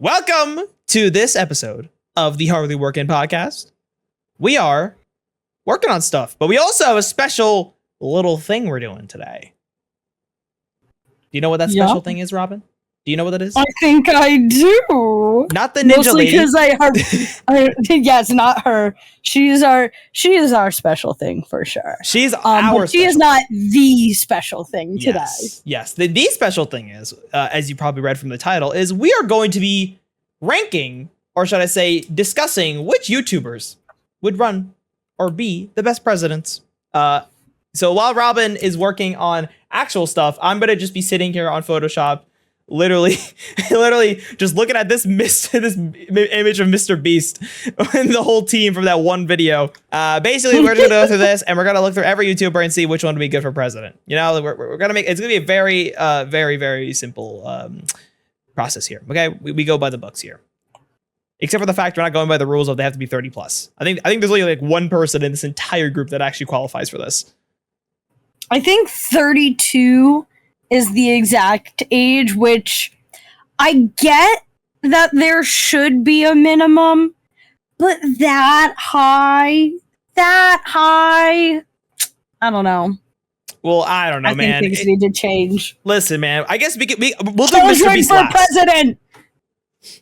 Welcome to this episode of the Hardly Working Podcast. We are working on stuff, but we also have a special little thing we're doing today. Do you know what that special thing is, Robyn? Do you know what that is? I think I do. Not the ninja Mostly lady. because yes, not her. She is our special thing for sure. She's our. But she is not the special thing today. Yes. The special thing is, as you probably read from the title, is we are going to be ranking, or should I say, discussing which YouTubers would run or be the best presidents. So while Robyn is working on actual stuff, I'm gonna just be sitting here on Photoshop. Literally just looking at this image of Mr. Beast and the whole team from that one video. Basically, we're gonna go through this and we're gonna look through every YouTuber and see which one would be good for president. You know, we're gonna make it's gonna be a very, very simple process here. Okay, we go by the books here, except for the fact we're not going by the rules of they have to be 30 plus. I think there's only like one person in this entire group that actually qualifies for this. I think 32 is the exact age, which I get that there should be a minimum, but that high, I don't know. Well, I don't know, man. I think things need to change. Listen, man, I guess we'll do Mr. Beast for president.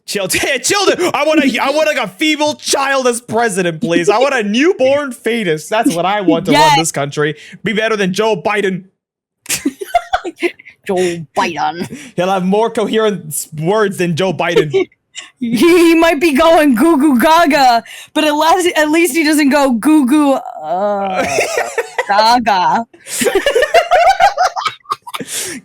Chill. I want like a feeble child as president, please. I want a newborn fetus. That's what I want to run this country. Be better than Joe Biden. Joe Biden. He'll have more coherent words than Joe Biden. He might be going goo goo gaga, but at least he doesn't go goo goo gaga.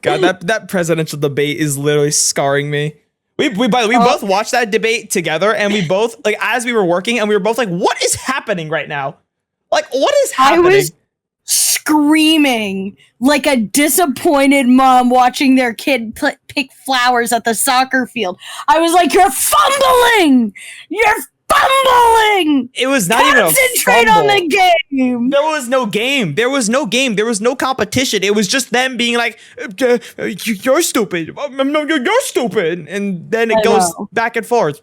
God, that presidential debate is literally scarring me. We both watched that debate together, and we both, like, as we were working, and we were both like, what is happening right now? Like, what is happening? I was screaming like a disappointed mom watching their kid pick flowers at the soccer field. I was like, you're fumbling! You're fumbling! It was not even a concentrate on the game! There was no game. There was no competition. It was just them being like, you're stupid. No, you're stupid. And then it goes back and forth.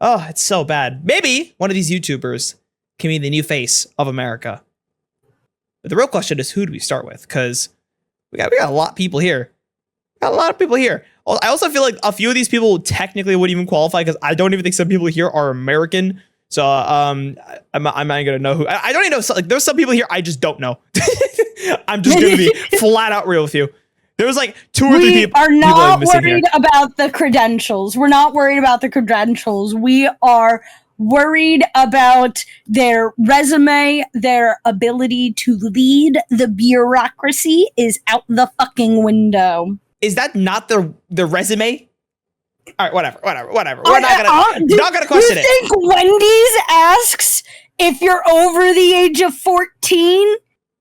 Oh, it's so bad. Maybe one of these YouTubers can be the new face of America. But the real question is, who do we start with? Because we got a lot of people here. I also feel like a few of these people technically wouldn't even qualify because I don't even think some people here are American. So I'm not gonna know who. I don't even know. Like, there's some people here I just don't know. I'm just gonna be flat out real with you. There was like 2 or 3 people. We are not worried about the credentials. We're not worried about the credentials. We are worried about their resume, their ability to lead. The bureaucracy is out the fucking window. Is that not the resume? All right, whatever. We're not gonna question it. Do you think Wendy's asks if you're over the age of 14?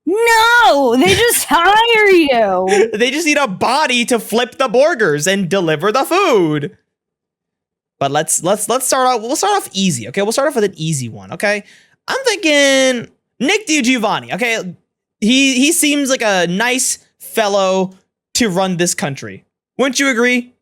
No, they just hire you. They just need a body to flip the burgers and deliver the food. But let's start out. We'll start off easy, okay? We'll start off with an easy one, okay? I'm thinking Nick DiGiovanni, okay? He seems like a nice fellow to run this country. Wouldn't you agree?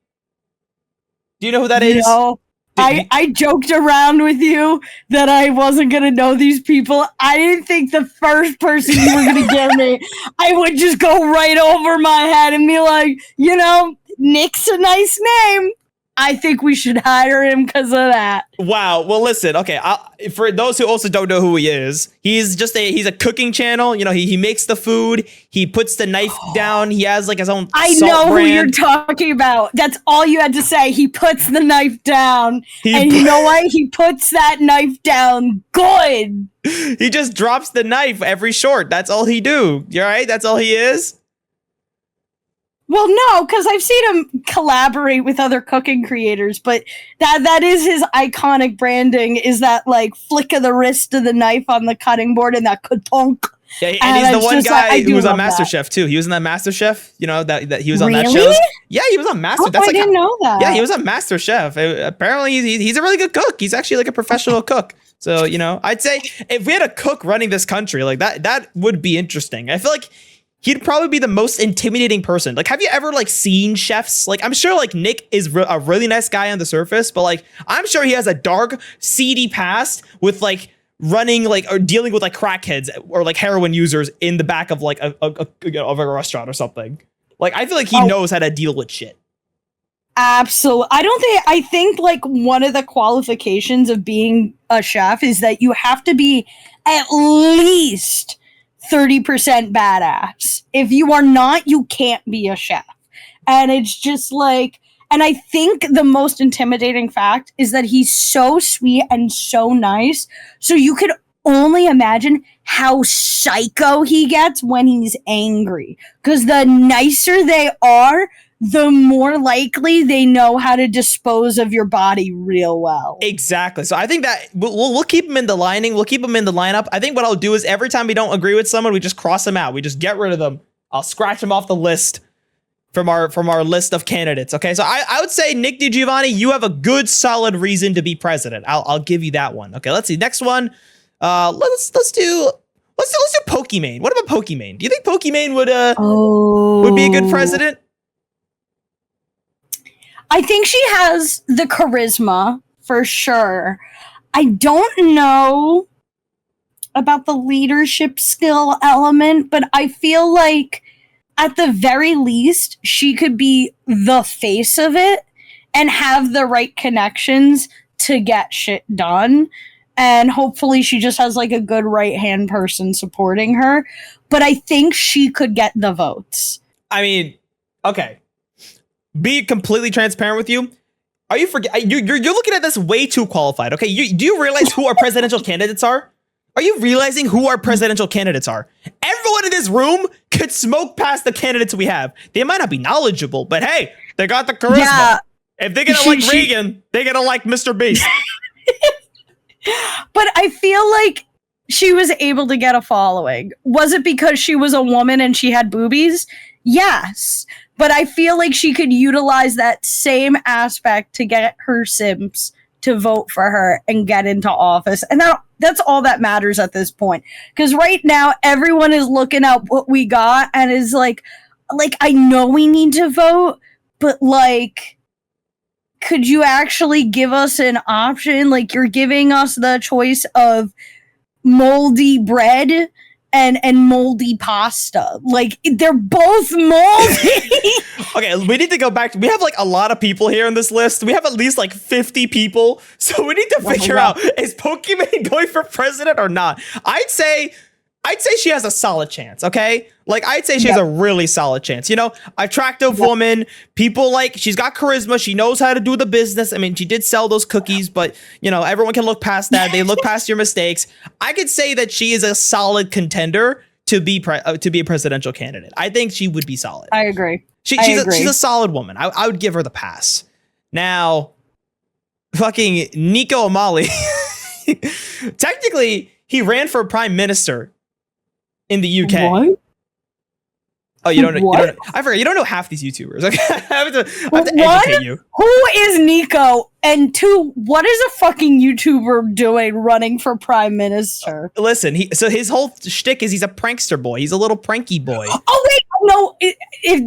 Do you know who that is? No. I joked around with you that I wasn't going to know these people. I didn't think the first person you were going to give me, I would just go right over my head and be like, you know, Nick's a nice name. I think we should hire him because of that. Wow. Well, listen. Okay. For those who also don't know who he is, he's a cooking channel. You know, he makes the food. He puts the knife down. He has like his own. I know who you're talking about. That's all you had to say. He puts the knife down, and you know what? He puts that knife down good. He just drops the knife every short. That's all he do. You're right. That's all he is. Well, no, because I've seen him collaborate with other cooking creators, but that is his iconic branding, is that, like, flick of the wrist of the knife on the cutting board and that ka-tonk. Yeah, and he's the one guy who was on MasterChef, too. He was in that MasterChef, you know, that he was on that show. Yeah, he was on MasterChef. I didn't know that. Yeah, he was on MasterChef. Apparently, he's a really good cook. He's actually, like, a professional cook. So, you know, I'd say if we had a cook running this country, like, that would be interesting. I feel like he'd probably be the most intimidating person. Like, have you ever like seen chefs? Like, I'm sure like Nick is a really nice guy on the surface, but like, I'm sure he has a dark, seedy past with like running like or dealing with like crackheads or like heroin users in the back of like of a restaurant or something. Like, I feel like he knows how to deal with shit. Absolutely. I think like one of the qualifications of being a chef is that you have to be at least 30% badass. If you are not, you can't be a chef. And it's just like, and I think the most intimidating fact is that he's so sweet and so nice. So you could only imagine how psycho he gets when he's angry. Because the nicer they are, the more likely they know how to dispose of your body real well. Exactly. So I think that we'll keep him in the lining. We'll keep him in the lineup. I think what I'll do is every time we don't agree with someone, we just cross them out. We just get rid of them. I'll scratch them off the list from our list of candidates. Okay. So I would say Nick DiGiovanni, you have a good solid reason to be president. I'll give you that one. Okay. Let's see. Next one. Let's do Pokimane. What about Pokimane? Do you think Pokimane would be a good president? I think she has the charisma for sure. I don't know about the leadership skill element, but I feel like at the very least, she could be the face of it and have the right connections to get shit done. And hopefully she just has like a good right-hand person supporting her. But I think she could get the votes. I mean, okay. Be completely transparent with you. Are you you're looking at this way too qualified, okay? Do you realize who our presidential candidates are? Are you realizing who our presidential candidates are? Everyone in this room could smoke past the candidates we have. They might not be knowledgeable, but hey, they got the charisma. Yeah. If they're gonna like Reagan, they're gonna like Mr. Beast. But I feel like she was able to get a following. Was it because she was a woman and she had boobies? Yes. But I feel like she could utilize that same aspect to get her simps to vote for her and get into office. And that's all that matters at this point. Because right now, everyone is looking at what we got and is like, I know we need to vote, but like, could you actually give us an option? Like, you're giving us the choice of moldy bread and moldy pasta. Like, they're both moldy. Okay, we need to go back. We have like a lot of people here on this list. We have at least like 50 people. So we need to figure out, is Pokimane going for president or not? I'd say she has a solid chance, okay? Like, I'd say she has a really solid chance. You know, attractive woman, people like, she's got charisma, she knows how to do the business. I mean, she did sell those cookies, but, you know, everyone can look past that. They look past your mistakes. I could say that she is a solid contender to be a presidential candidate. I think she would be solid. I agree. She's a solid woman. I would give her the pass. Now, fucking Nico Amali. Technically, he ran for prime minister in the UK. What? Oh, you don't know? You don't know. I forgot. You don't know half these YouTubers. Okay, I have to educate you. Who is Nico? And two, what is a fucking YouTuber doing running for prime minister? Listen, so his whole shtick is he's a prankster boy. He's a little pranky boy. Oh wait, no.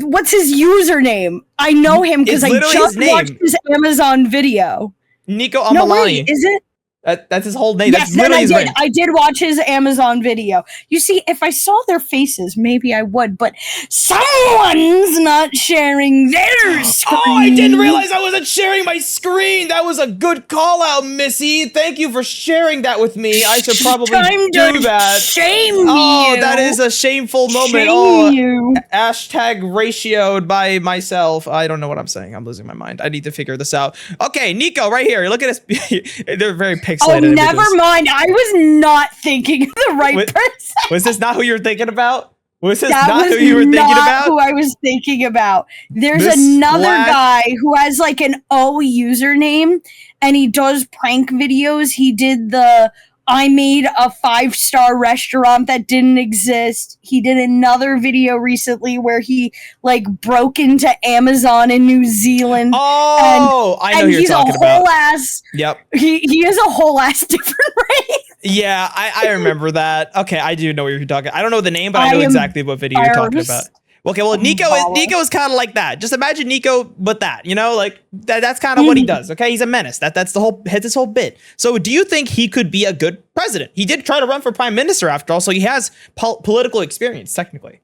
What's his username? I know him because I just watched his Amazon video. Nico Amalani. No, wait, is it? That's his whole name. Yes, that's literally his name. I did watch his Amazon video. You see, if I saw their faces, maybe I would, but someone's not sharing their screen. Oh, I didn't realize I wasn't sharing my screen. That was a good call out, Missy. Thank you for sharing that with me. I should probably do that. Shame you. Oh, that is a shameful moment. Hashtag ratioed by myself. I don't know what I'm saying. I'm losing my mind. I need to figure this out. Okay, Nico, right here. Look at us. They're very pixelated. Oh, never mind. I was not thinking of the right person. Was this not who you were thinking about? Was this not who you were thinking about? Who I was thinking about. There's another guy who has like an O username and he does prank videos. He did I made a 5-star restaurant that didn't exist. He did another video recently where he like broke into Amazon in New Zealand. Oh, I know who you're talking about. Yep. He is a whole ass different race. Yeah, I remember that. Okay, I do know what you're talking. I don't know the name, but I know exactly what video you're talking about. Okay, well, Nico is kind of like that. Just imagine Nico with that, you know, like that's kind of what he does. Okay, he's a menace. That's his whole bit. So, do you think he could be a good president? He did try to run for prime minister after all, so he has political experience technically.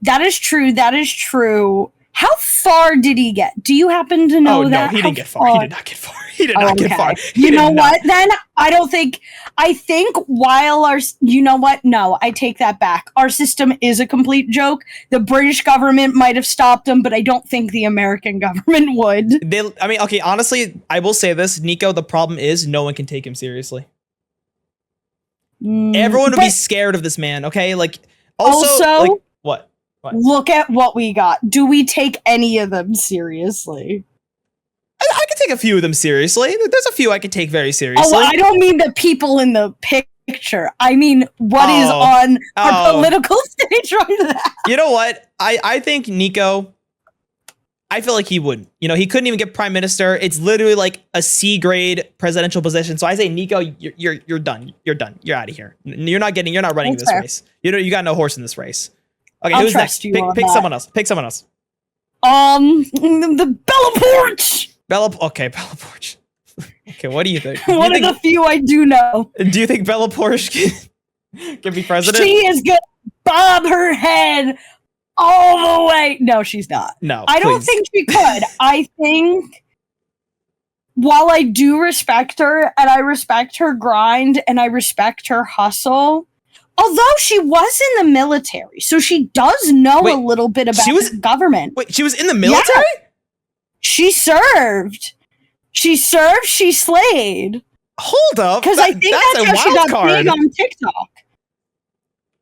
That is true. That is true. How far did he get? Do you happen to know that? No, he didn't get far. He did not get far. He did not get far. You know what? Then I think while you know what? No, I take that back. Our system is a complete joke. The British government might have stopped him, but I don't think the American government would. Okay, honestly, I will say this, Nico, the problem is no one can take him seriously. Everyone would be scared of this man, okay? Like, also like, what? Look at what we got. Do we take any of them seriously? I can take a few of them seriously. There's a few I can take very seriously. Oh, I don't mean the people in the picture. I mean what is on our political stage right now. You know what? I think Nico, I feel like he wouldn't. You know, he couldn't even get prime minister. It's literally like a C grade presidential position. So I say, Nico, you're done. You're done. You're out of here. You're not running this race. You got no horse in this race. Okay, who's next? Pick someone else. Pick someone else. The Bella Porch. Bella Porch. Okay, what do you think? One of the few I do know. Do you think Bella Porch can be president? She is gonna bob her head all the way. No, she's not. No, I don't think she could. I think while I do respect her and I respect her grind and I respect her hustle, although she was in the military, so she does know a little bit about the government. Wait, she was in the military? Yeah. She served. She slayed. Hold up. Because I think that's how she got big on TikTok.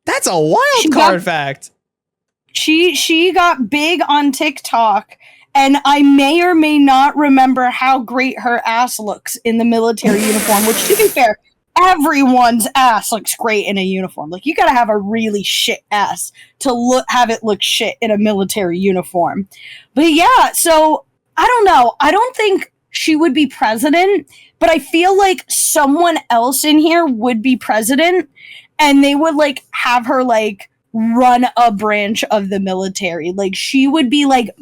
That's a wild card fact. She got big on TikTok, and I may or may not remember how great her ass looks in the military uniform, which, to be fair, everyone's ass looks great in a uniform. Like, you gotta have a really shit ass to have it look shit in a military uniform. But yeah, so I don't know. I don't think she would be president, but I feel like someone else in here would be president, and they would like have her like run a branch of the military. Like, she would be like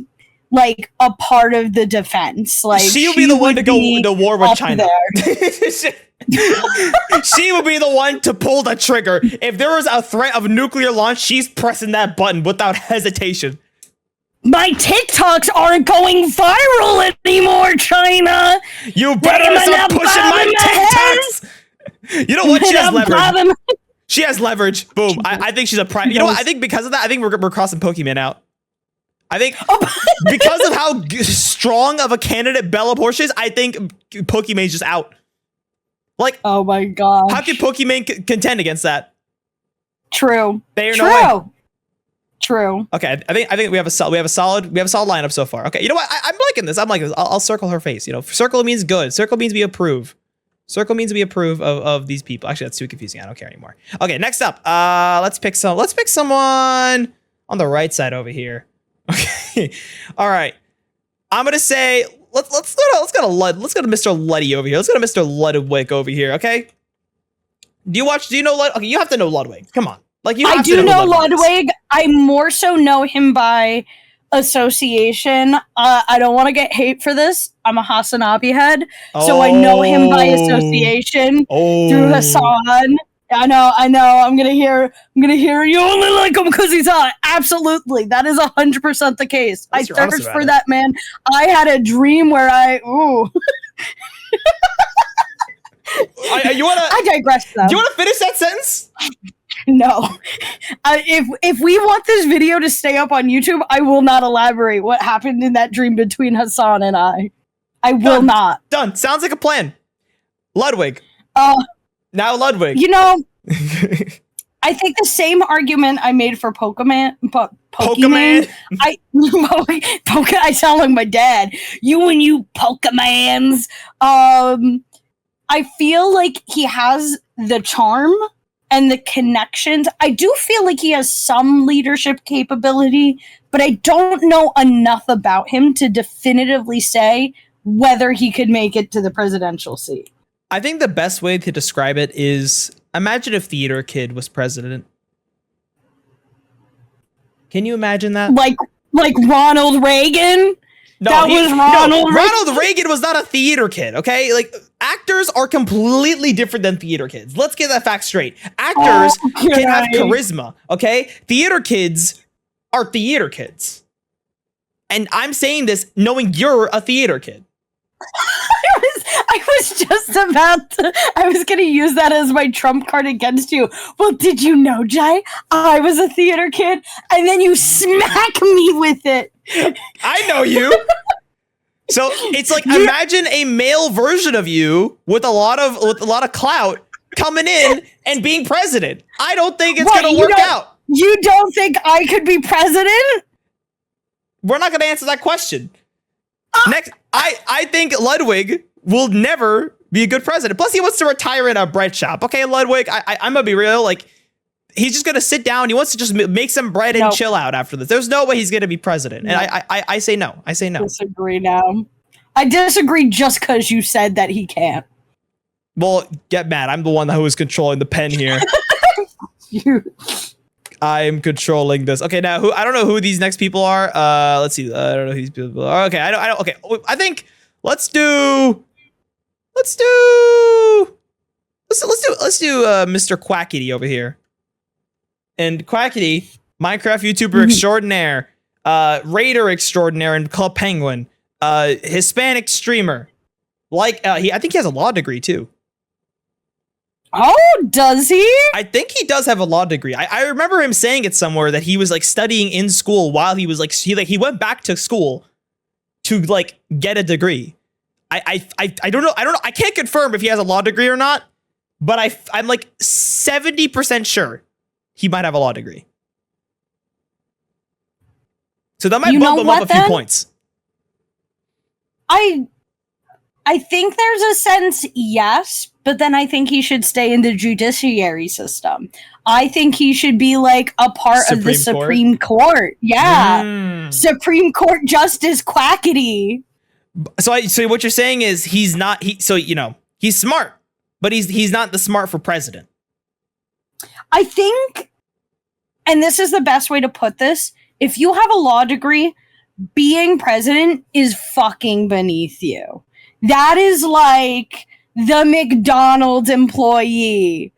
a part of the defense. Like, she would be the one to go to war with China. She would be the one to pull the trigger. If there was a threat of nuclear launch, she's pressing that button without hesitation. My TikToks aren't going viral anymore, China. You better stop pushing my TikToks. You know what? She has leverage. She has leverage. Boom. I think she's a prime. You know what? I think because of that, I think we're crossing Pokemon out. I think because of how strong of a candidate Bella Porch is, I think Pokemon's just out. Like, oh my god, how can Pokemon contend against that? True. True. Okay, I think we have a solid lineup so far. Okay, you know what? I'm liking this. I'll circle her face. You know, circle means good. Circle means we approve. Circle means we approve of these people. Actually, that's too confusing. I don't care anymore. Okay, next up, let's pick someone on the right side over here. Okay, all right. I'm gonna say let's go to Mr. Luddy over here. Let's go to Mr. Ludwig over here. Okay. Do you know Ludwig? Okay, you have to know Ludwig. Come on. Like, you have I do know Ludwig. I more so know him by association. I don't want to get hate for this. I'm a Hasanabi head, so I know him by association through Hassan. I know. I'm gonna hear you only like him because he's hot. Absolutely, that is 100% the case. I thirst for that man. I had a dream where I digress though. Do you want to finish that sentence? No. If we want this video to stay up on YouTube, I will not elaborate what happened in that dream between Hassan and I. I will not. Done. Sounds like a plan. Ludwig. Now Ludwig. You know, I think the same argument I made for Pokemon. I sound like my dad. You and you Pokemons. I feel like he has the charm and the connections. I do feel like he has some leadership capability, but I don't know enough about him to definitively say whether he could make it to the presidential seat. I think the best way to describe it is imagine if Theater Kid was president. Can you imagine that? Like Ronald Reagan? No, that was Ronald Reagan. Ronald Reagan was not a theater kid, okay? Like, actors are completely different than theater kids. Let's get that fact straight. Actors can have charisma, okay? Theater kids are theater kids. And I'm saying this knowing you're a theater kid. I was just about to, I was going to use that as my trump card against you. Well, did you know, Jai? I was a theater kid, and then you smack me with it. I know you. So it's like, imagine a male version of you with a lot of clout coming in and being president. I don't think it's going to work out. You don't think I could be president? We're not going to answer that question. Next, I think Ludwig will never be a good president. Plus, he wants to retire in a bread shop. Okay, Ludwig, I'm gonna be real. Like, he's just gonna sit down. He wants to just make some bread and chill out after this. There's no way he's gonna be president. And I say no. I say no. Disagree now. I disagree just because you said that he can't. Well, get mad. I'm the one who is controlling the pen here. I'm controlling this. Okay, now I don't know who these next people are. Let's see. I don't know who these people are. Okay, I don't. Okay, I think let's do Mr. Quackity over here. And Quackity, Minecraft YouTuber extraordinaire, Raider extraordinaire, and Club Penguin, Hispanic streamer. Like I think he has a law degree too. Oh, does he? I think he does have a law degree. I remember him saying it somewhere that he was like studying in school while he was like he went back to school to like get a degree. I don't know. I can't confirm if he has a law degree or not, but I'm like 70% sure he might have a law degree. So that might bump him up a few points. I think there's a sense, yes, but then I think he should stay in the judiciary system. I think he should be like a part of the Supreme Court. Yeah. Supreme Court Justice Quackity. So what you're saying is he's smart, but he's not the smart for president. I think, and this is the best way to put this, if you have a law degree, being president is fucking beneath you. That is like the McDonald's employee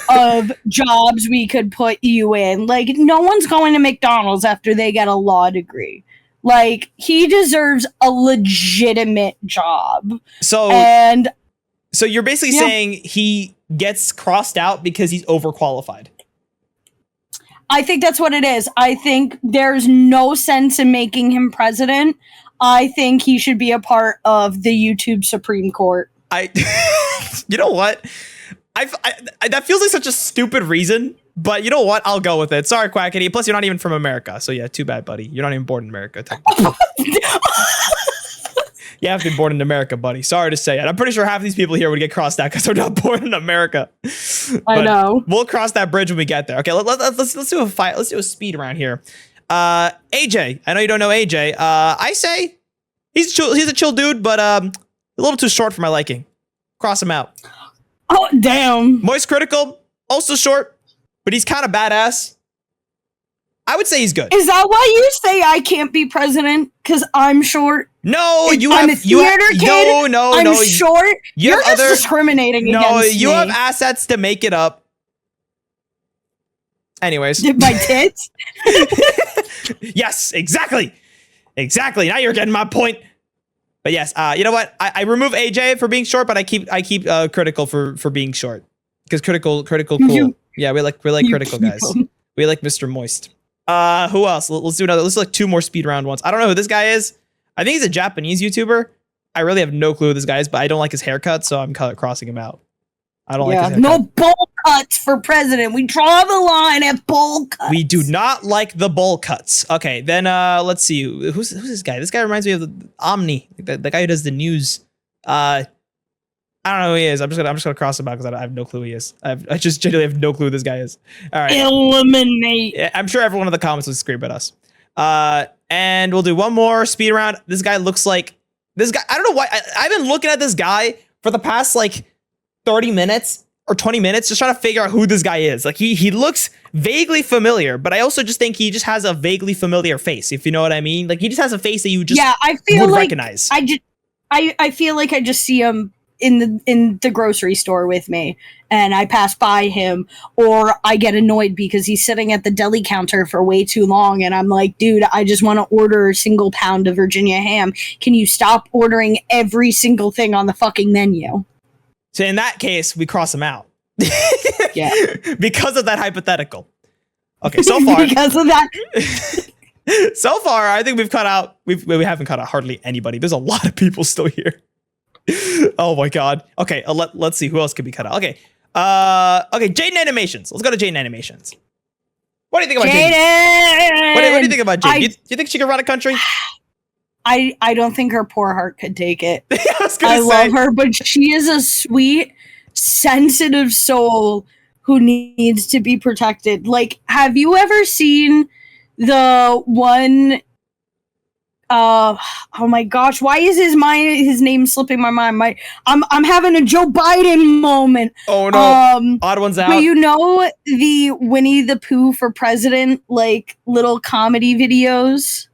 of jobs we could put you in. Like, no one's going to McDonald's after they get a law degree. Like, he deserves a legitimate job. So you're basically saying he gets crossed out because he's overqualified. I think that's what it is. I think there's no sense in making him president. I think he should be a part of the YouTube Supreme Court. You know what? That feels like such a stupid reason, but you know what? I'll go with it. Sorry, Quackity. Plus, you're not even from America. So yeah, too bad, buddy. You're not even born in America. You have to be born in America, buddy. Sorry to say it. I'm pretty sure half of these people here would get crossed out because they're not born in America. I know. We'll cross that bridge when we get there. Okay, let's do a fight. Let's do a speed around here. AJ, I know you don't know AJ. I say he's a chill dude, but a little too short for my liking. Cross him out. Oh, damn. Moist Critical, also short, but he's kind of badass. I would say he's good. Is that why you say I can't be president? Because I'm short? No, I'm a theater kid. No, I'm short. You're just discriminating against me. No, you have assets to make it up. Anyways. My tits? Yes, exactly. Exactly. Now you're getting my point. But yes, you know what? I remove AJ for being short, but I keep Critical for being short. Because critical cool. Yeah, we like Critical guys. We like Mr. Moist. Who else? Let's do another. Let's do like 2 more speed round ones. I don't know who this guy is. I think he's a Japanese YouTuber. I really have no clue who this guy is, but I don't like his haircut, so I'm crossing him out. I don't like his haircut. No bowl cuts for president. We draw the line at bowl cuts. We do not like the bowl cuts. Okay, then let's see. Who's this guy? This guy reminds me of the Omni, the guy who does the news. I don't know who he is. I'm just gonna cross him out because I have no clue who he is. I just genuinely have no clue who this guy is. All right. Eliminate. Yeah, I'm sure everyone in the comments will scream at us. And we'll do one more speed round. This guy looks like this guy. I don't know why. I've been looking at this guy for the past like 30 minutes or 20 minutes just trying to figure out who this guy is. Like he looks vaguely familiar, but I also just think he just has a vaguely familiar face, if you know what I mean. Like he just has a face that you just I feel would like recognize. I feel like I just see him in the grocery store with me, and I pass by him, or I get annoyed because he's sitting at the deli counter for way too long, and I'm like, dude, I just want to order a single pound of Virginia ham. Can you stop ordering every single thing on the fucking menu? So in that case, we cross him out. Yeah. Because of that hypothetical. Okay, so far. Because of that. So far, I think we've cut out. We haven't cut out hardly anybody. There's a lot of people still here. Oh my god. Okay, let's see who else could be cut out. Okay. Okay, Jaden Animations. Let's go to Jaden Animations. What do you think about Jaden? What do you think about Jaden? You think she could run a country? I don't think her poor heart could take it. I love her, but she is a sweet, sensitive soul who needs to be protected. Like, have you ever seen the one? Oh my gosh, why is his name slipping my mind? I'm having a Joe Biden moment. Oh no. Odd ones out. But you know the Winnie the Pooh for president, like, little comedy videos?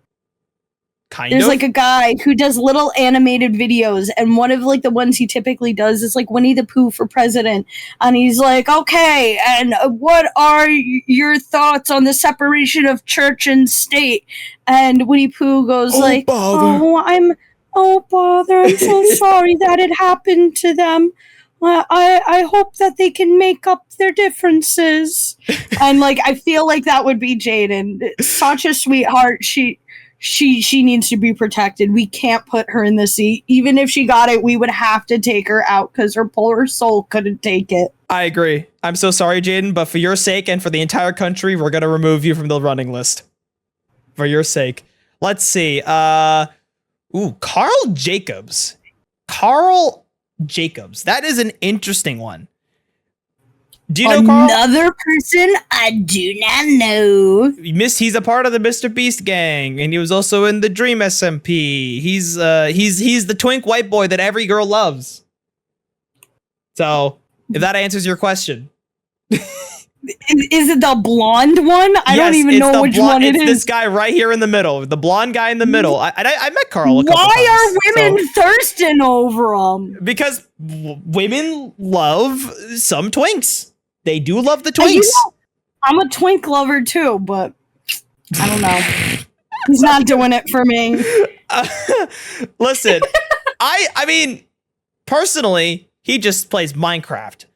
There's like a guy who does little animated videos, and one of like the ones he typically does is like Winnie the Pooh for president, and he's like, okay, and what are your thoughts on the separation of church and state? And Winnie Pooh goes bother. Oh bother, I'm so sorry that it happened to them. I hope that they can make up their differences. And like, I feel like that would be Jaden. Such a sweetheart. She needs to be protected. We can't put her in the seat. Even if she got it, we would have to take her out because her poor soul couldn't take it. I agree. I'm so sorry, Jaden, but for your sake and for the entire country, we're going to remove you from the running list. For your sake. Let's see. Carl Jacobs. Carl Jacobs. That is an interesting one. Do you know Carl? Another person I do not know. He's a part of the Mr. Beast gang, and he was also in the Dream SMP. He's the twink white boy that every girl loves. So, if that answers your question. Is it the blonde one? I don't even know which one it is. It's this guy right here in the middle, the blonde guy in the middle. I met Carl a couple times. Why are women thirsting over him? Because women love some twinks. They do love the twinks. I'm a twink lover too, but I don't know. He's not doing it for me. Listen, I mean, personally, he just plays Minecraft.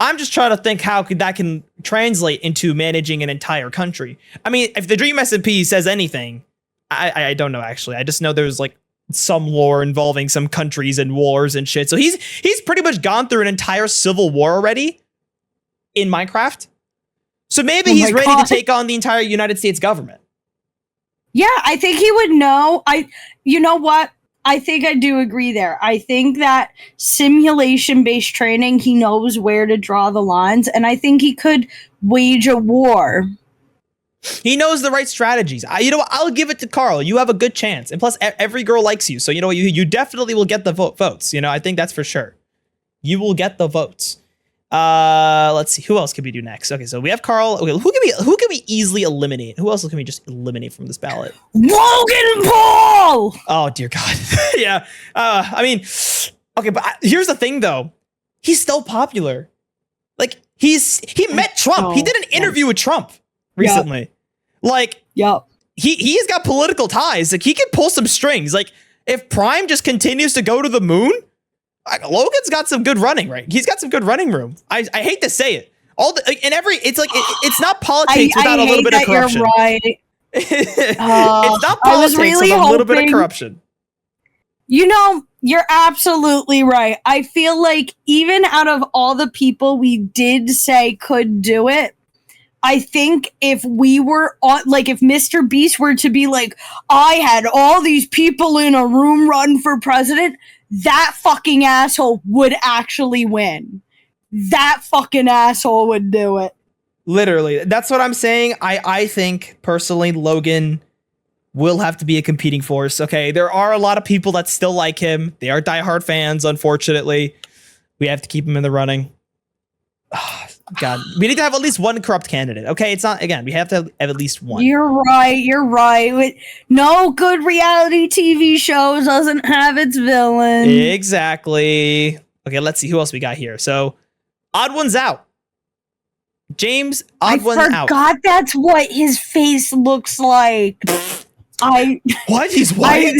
I'm just trying to think how that can translate into managing an entire country. I mean, if the Dream SMP says anything, I don't know, actually. I just know there's like some lore involving some countries and wars and shit. So he's pretty much gone through an entire civil war already in Minecraft. So maybe he's ready to take on the entire United States government. Yeah, I think he would know. You know what? I think I do agree there. I think that simulation-based training, he knows where to draw the lines, and I think he could wage a war. He knows the right strategies. You know what? I'll give it to Carl. You have a good chance. And plus, every girl likes you. So, you know, you definitely will get the votes. You know, I think that's for sure. You will get the votes. Let's see. Who else could we do next? Okay, so we have Carl. Okay, who can we easily eliminate? Who else can we just eliminate from this ballot? Logan Paul! Oh, dear God. Yeah. I mean, okay, but here's the thing, though. He's still popular. Like, he met Trump. He did an interview with Trump recently. Yep. Like, he's got political ties. Like, he can pull some strings. Like, if Prime just continues to go to the moon, Logan's got some good running, right? He's got some good running room. I hate to say it. It's like it's not politics without a little bit of corruption. You're right. It's not politics with a little bit of corruption. You know, you're absolutely right. I feel like even out of all the people we did say could do it, I think if we were on, like, if Mr. Beast were to be like, I had all these people in a room run for president, that fucking asshole would actually win. That fucking asshole would do it. Literally. That's what I'm saying. I think, personally, Logan will have to be a competing force. Okay, there are a lot of people that still like him. They are diehard fans, unfortunately. We have to keep him in the running. Oh, God, we need to have at least one corrupt candidate. Okay, it's not, again, we have to have at least one. You're right. No good reality TV show doesn't have its villain. Exactly. Okay, let's see who else we got here. So, odd one's out. James, odd one's out. I forgot that's what his face looks like. What? He's white?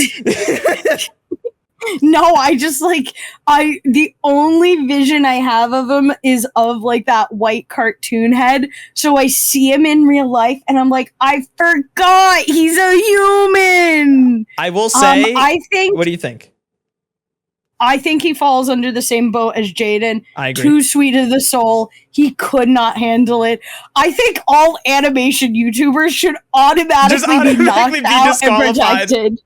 No, the only vision I have of him is of like that white cartoon head. So I see him in real life and I'm like, I forgot he's a human. I will say, what do you think? I think he falls under the same boat as Jaden. I agree. Too sweet of the soul. He could not handle it. I think all animation YouTubers should automatically be knocked out and protected.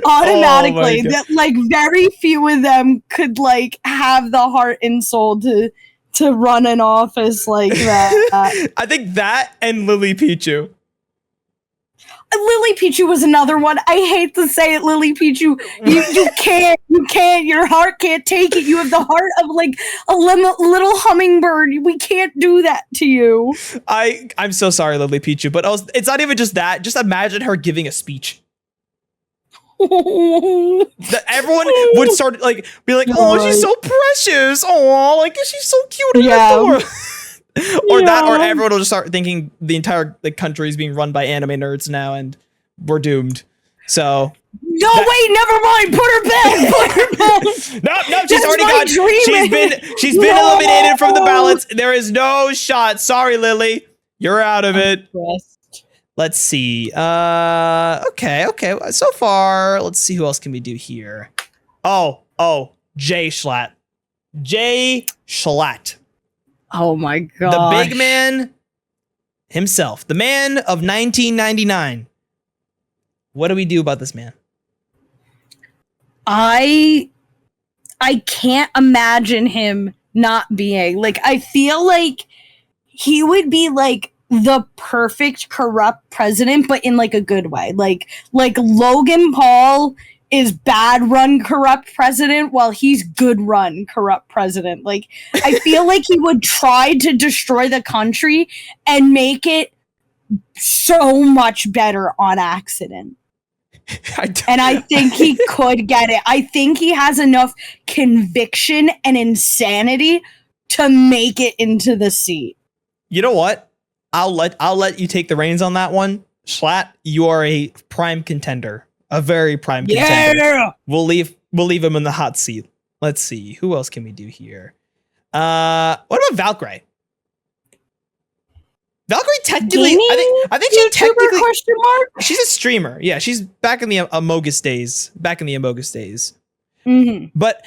Automatically. That, like, very few of them could like have the heart and soul to run an office like that. I think that and Lily Pichu. Lily Pichu was another one. I hate to say it, Lily Pichu. You can't. Your heart can't take it. You have the heart of like a little hummingbird. We can't do that to you. I'm so sorry, Lily Pichu, but it's not even just that. Just imagine her giving a speech. That everyone would start like be like, oh, she's so precious. Oh, like she's so cute and adorable. Or everyone will just start thinking the entire country is being run by anime nerds now, and we're doomed. So wait, never mind. Put her back. No, she's already gone. She's been eliminated from the ballots. There is no shot. Sorry, Lily, you're out of it. Let's see. Okay. So far, let's see who else can we do here. Oh, JSchlatt. JSchlatt. Oh my god. The big man himself. The man of 1999. What do we do about this man? I can't imagine him not being like, I feel like he would be like the perfect corrupt president, but in like a good way. Like Logan Paul is bad run corrupt president while he's good run corrupt president. Like, I feel like he would try to destroy the country and make it so much better on accident. And I think he could get it. I think he has enough conviction and insanity to make it into the seat. You know what? I'll let you take the reins on that one. Schlatt, you are a prime contender. A very prime contender. Yeah! We'll leave him in the hot seat. Let's see. Who else can we do here? What about Valkyrie? Valkyrie technically, I think she technically, question mark? She's a streamer. Yeah, she's back in the Amogus days. Mm-hmm. But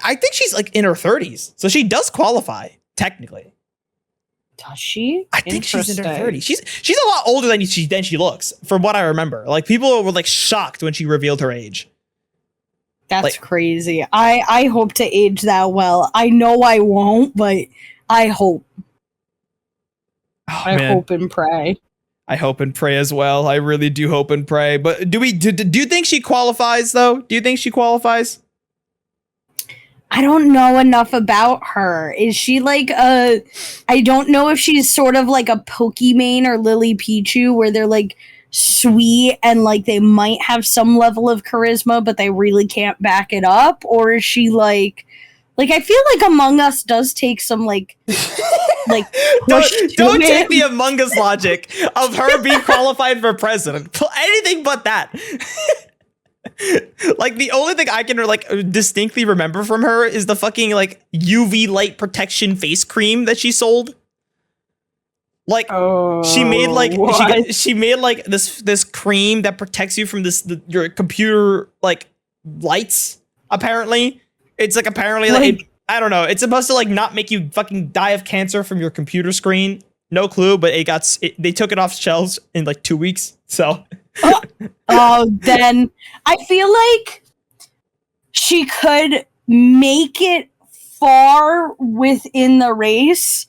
I think she's like in her 30s, so she does qualify technically. Does she? I think she's in her 30s. She's a lot older than she looks, from what I remember. Like, people were like shocked when she revealed her age. That's crazy. I hope to age that well. I know I won't, but I hope. Oh, I hope and pray. I hope and pray as well. I really do hope and pray. But do you think she qualifies though? Do you think she qualifies? I don't know enough about her. Is she like I don't know if she's sort of like a Pokimane or Lily Pichu, where they're like sweet and like they might have some level of charisma, but they really can't back it up. Or is she like I feel like Among Us does take some like don't take the Among Us logic of her being qualified for president. Anything but that. Like, the only thing I can like distinctly remember from her is the fucking like UV light protection face cream that she sold. Like, she made like she made like this cream that protects you from your computer like lights. Apparently, it's like I don't know. It's supposed to like not make you fucking die of cancer from your computer screen. No clue, but they took it off shelves in like 2 weeks. So. Then I feel like she could make it far within the race,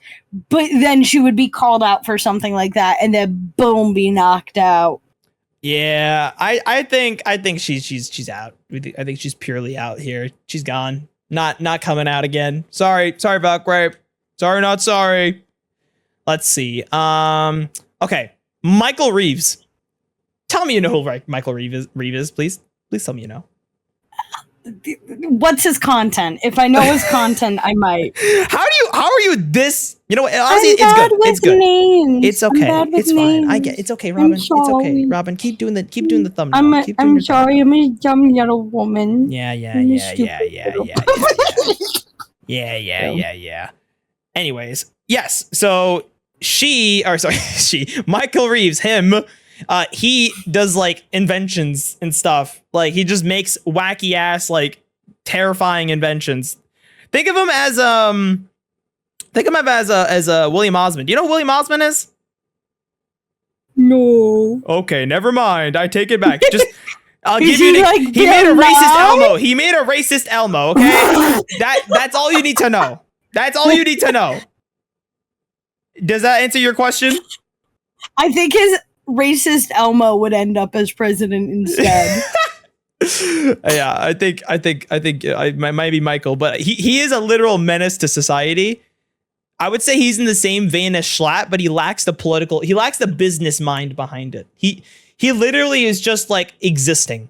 but then she would be called out for something like that, and then boom, be knocked out. Yeah, I think she's out. I think she's purely out here. She's gone. Not coming out again. Sorry about Grape. Sorry, not sorry. Let's see. Okay. Michael Reeves. Tell me you know who Michael Reeves is, please. Please tell me you know. What's his content? If I know his content, I might. How are you this? You know what? Honestly, it's good. It's good. Names. It's okay. It's fine. Names. I get. It's okay, Robyn. It's okay, Robyn. Keep doing the thumbnail. I'm sorry. I'm a dumb little woman. Yeah. Anyways, yes. So Michael Reeves, him. He does like inventions and stuff. Like he just makes wacky ass, like terrifying inventions. Think of him as William Osmond. Do you know who William Osmond is? No. Okay, never mind. I take it back. Just I'll give you. Like he made a racist Elmo. He made a racist Elmo. Okay, that's all you need to know. That's all you need to know. Does that answer your question? I think his racist Elmo would end up as president instead. Yeah, I think it might be Michael, but he is a literal menace to society. I would say he's in the same vein as JSchlatt, but he lacks the business mind behind it. He literally is just like existing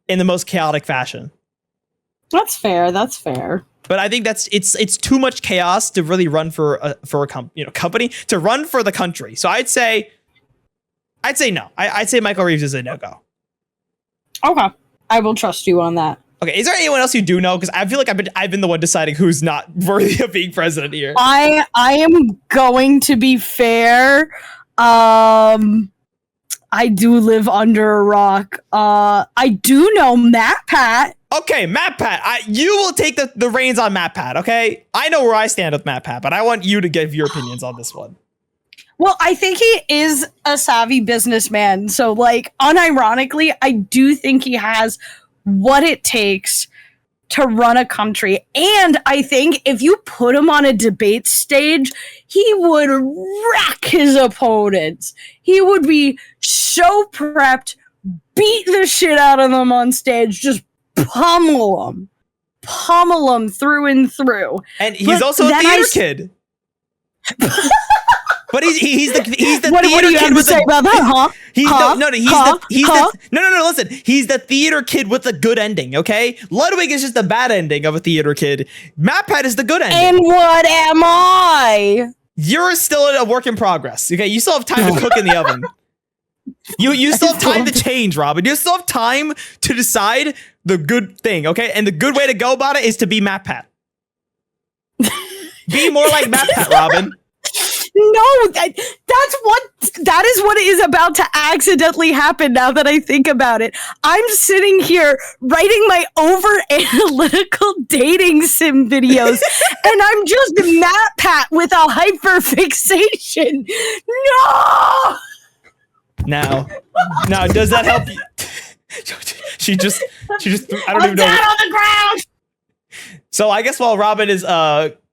in the most chaotic fashion. That's fair. But I think it's too much chaos to really run for a company to run for the country. So I'd say no. I'd say Michael Reeves is a no-go. Okay. I will trust you on that. Okay. Is there anyone else you do know? Because I feel like I've been the one deciding who's not worthy of being president here. I am going to be fair. I do live under a rock. I do know MatPat. Okay, MatPat. You will take the reins on MatPat, okay? I know where I stand with MatPat, but I want you to give your opinions on this one. Well, I think he is a savvy businessman. So, like, unironically, I do think he has what it takes to run a country. And I think if you put him on a debate stage, he would wreck his opponents. He would be so prepped, beat the shit out of them on stage, just pummel them through and through. And he's also a theater kid. But he's the what theater do you kid have to say about that, huh? Listen, he's the theater kid with the good ending, okay? Ludwig is just the bad ending of a theater kid. MatPat is the good ending. And what am I? You're still a work in progress, okay? You still have time to cook in the oven. You still have time to change, Robyn. You still have time to decide the good thing, okay? And the good way to go about it is to be MatPat. Be more like MatPat, Robyn. No, that is what is about to accidentally happen now that I think about it. I'm sitting here writing my over-analytical dating sim videos, and I'm just MatPat with a hyperfixation. No! Now, does that help you? She just I don't even know. I'm down on the ground! So I guess while Robyn is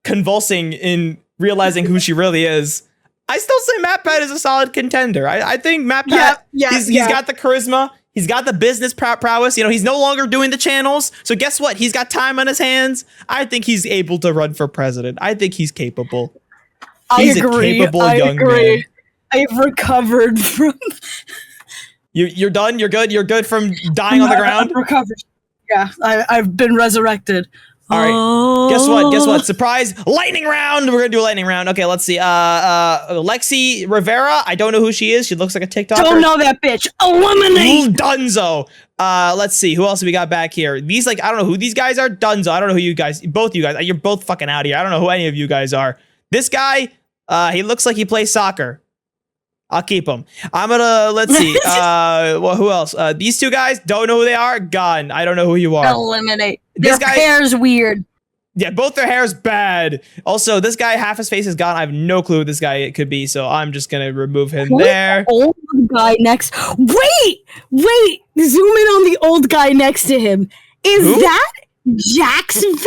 convulsing in realizing who she really is, I still say MatPat is a solid contender. I think MatPat, he's got the charisma. He's got the business prowess. You know, he's no longer doing the channels. So guess what? He's got time on his hands. I think he's able to run for president. I think he's capable. He's a capable young man. I've recovered from... You're done? You're good? You're good from dying on the ground? I've recovered. Yeah, I've been resurrected. All right. Guess what? Surprise lightning round. We're gonna do a lightning round. Okay, let's see. Lexi Rivera. I don't know who she is. She looks like a TikToker. Don't know that bitch. Eliminate. Dunzo. Let's see. Who else do we got back here? These I don't know who these guys are. Dunzo. I don't know who you guys. Both you guys. You're both fucking out here. I don't know who any of you guys are. This guy. He looks like he plays soccer. I'll keep him. Let's see. Well, who else? These two guys, don't know who they are. Gone. I don't know who you are. Eliminate. Their hair's weird. Yeah, both their hair's bad. Also, this guy, half his face is gone. I have no clue who this guy could be, so I'm just gonna remove him there. Old guy next. Wait. Zoom in on the old guy next to him. Is who? That Jax Films?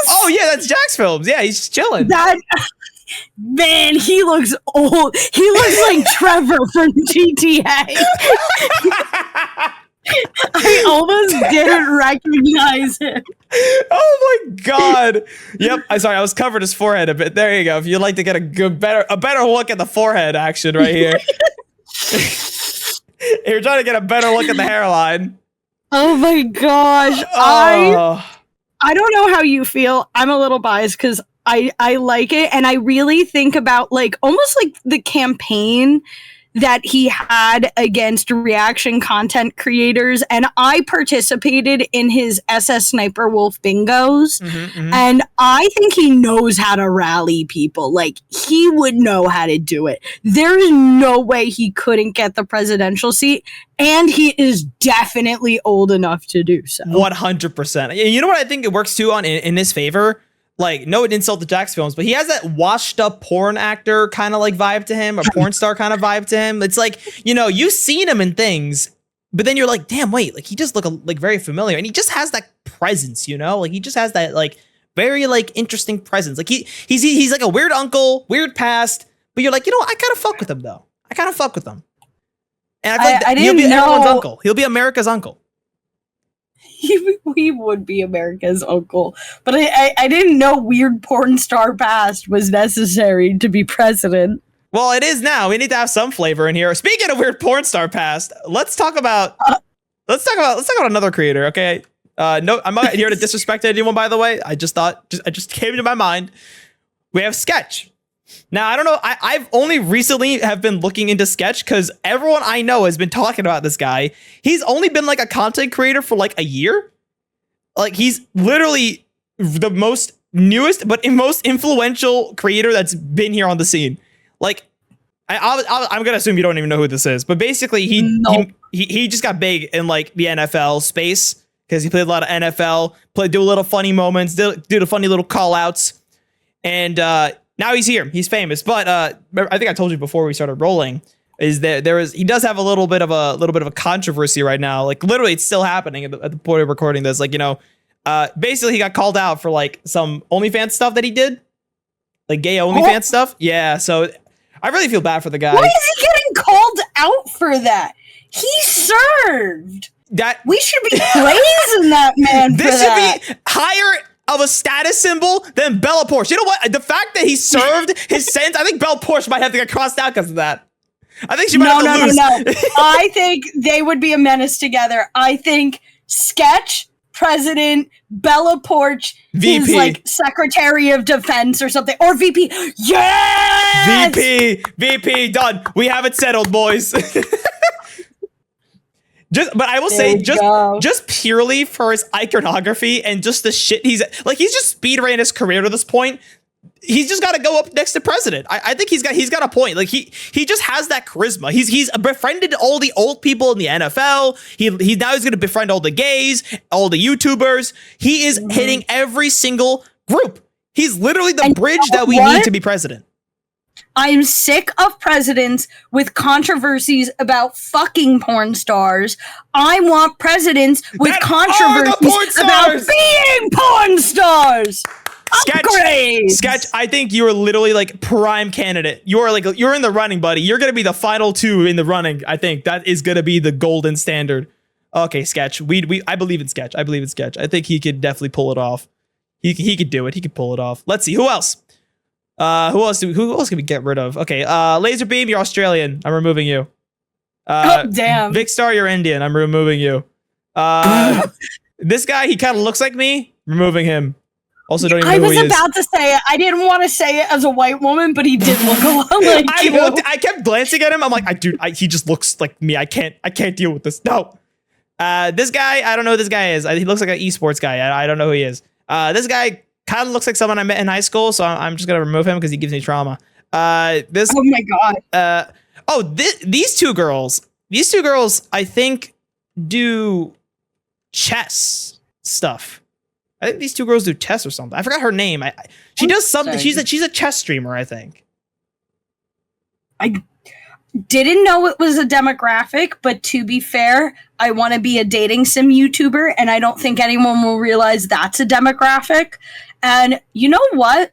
Oh yeah, that's Jax Films. Yeah, he's just chilling. Man, he looks old. He looks like Trevor from GTA. I almost didn't recognize him. Oh my god. Yep. I'm sorry. I was covered his forehead a bit. There you go. If you'd like to get a better look at the forehead action right here. If you're trying to get a better look at the hairline. Oh my gosh. I don't know how you feel. I'm a little biased because I like it, and I really think about like almost like the campaign that he had against reaction content creators, and I participated in his SS Sniper Wolf bingos, and I think he knows how to rally people. Like, he would know how to do it. There is no way he couldn't get the presidential seat, and he is definitely old enough to do so. 100%. You know what I think it works too on in his favor? Like, no insult to Jack's films, but he has that washed up porn actor kind of like vibe to him, or porn star kind of vibe to him. It's like, you know, you've seen him in things, but then you're like, damn, wait, like he just look like very familiar, and he just has that presence, you know, like he just has that like very like interesting presence. Like he's like a weird uncle, weird past, but you're like, you know, I kind of fuck with him though. I kind of fuck with him, and I feel like he'll be everyone's uncle. He'll be America's uncle. He would be America's uncle, but I didn't know weird porn star past was necessary to be president. Well, it is now. We need to have some flavor in here. Speaking of weird porn star past, let's talk about another creator. Okay, no, I'm not here to disrespect anyone. By the way, I just came into my mind. We have Sketch. Now, I don't know. I've only recently have been looking into Sketch because everyone I know has been talking about this guy. He's only been like a content creator for like a year. Like, he's literally the most newest but most influential creator that's been here on the scene. Like, I'm gonna assume you don't even know who this is, but basically he just got big in like the NFL space because he played a lot of NFL, do a little funny moments, do the funny little call outs, and now he's here. He's famous, but I think I told you before we started rolling is that he does have a little bit of a controversy right now. Like, literally, it's still happening at the point of recording this. Like, you know, basically he got called out for like some OnlyFans stuff that he did, like gay OnlyFans stuff. Yeah, so I really feel bad for the guy. Why is he getting called out for that? He served. We should be praising that man. This should be higher of a status symbol than Bella Porsche. You know what? The fact that he served his sentence, I think Bella Porsche might have to get crossed out because of that. I think she might have to lose. No. I think they would be a menace together. I think Sketch, President, Bella Porsche, VP. His like Secretary of Defense or something, or VP. Yes! VP, done. We have it settled, boys. But I will say, just purely for his iconography and just the shit he's just speed ran his career to this point. He's just got to go up next to president. I think he's got a point. Like he just has that charisma. He's befriended all the old people in the NFL. He's going to befriend all the gays, all the YouTubers. He is hitting every single group. He's literally the bridge that we need to be president. I'm sick of presidents with controversies about fucking porn stars. I want presidents with controversies about being porn stars. Sketch, I think you are literally like prime candidate. You're in the running, buddy. You're going to be the final two in the running. I think that is going to be the golden standard. Okay, Sketch. I believe in Sketch. I think he could definitely pull it off. He could do it. He could pull it off. Let's see. Who else? Who else can we get rid of? Okay, Laser Beam, you're Australian. I'm removing you. Damn. Big Star, you're Indian. I'm removing you. This guy, he kind of looks like me. Removing him. Also, don't even know who he is. I was about to say it. I didn't want to say it as a white woman, but he did look a lot like you. I kept glancing at him. I'm like, he just looks like me. I can't deal with this. No. This guy, I don't know who this guy is. He looks like an esports guy. I don't know who he is. This guy kind of looks like someone I met in high school, so I'm just gonna remove him because he gives me trauma. Oh my god. These two girls, I think do chess stuff. I think these two girls do chess or something. I forgot her name. She does something. She's a chess streamer, I think. I didn't know it was a demographic, but to be fair, I want to be a dating sim YouTuber, and I don't think anyone will realize that's a demographic. And you know what?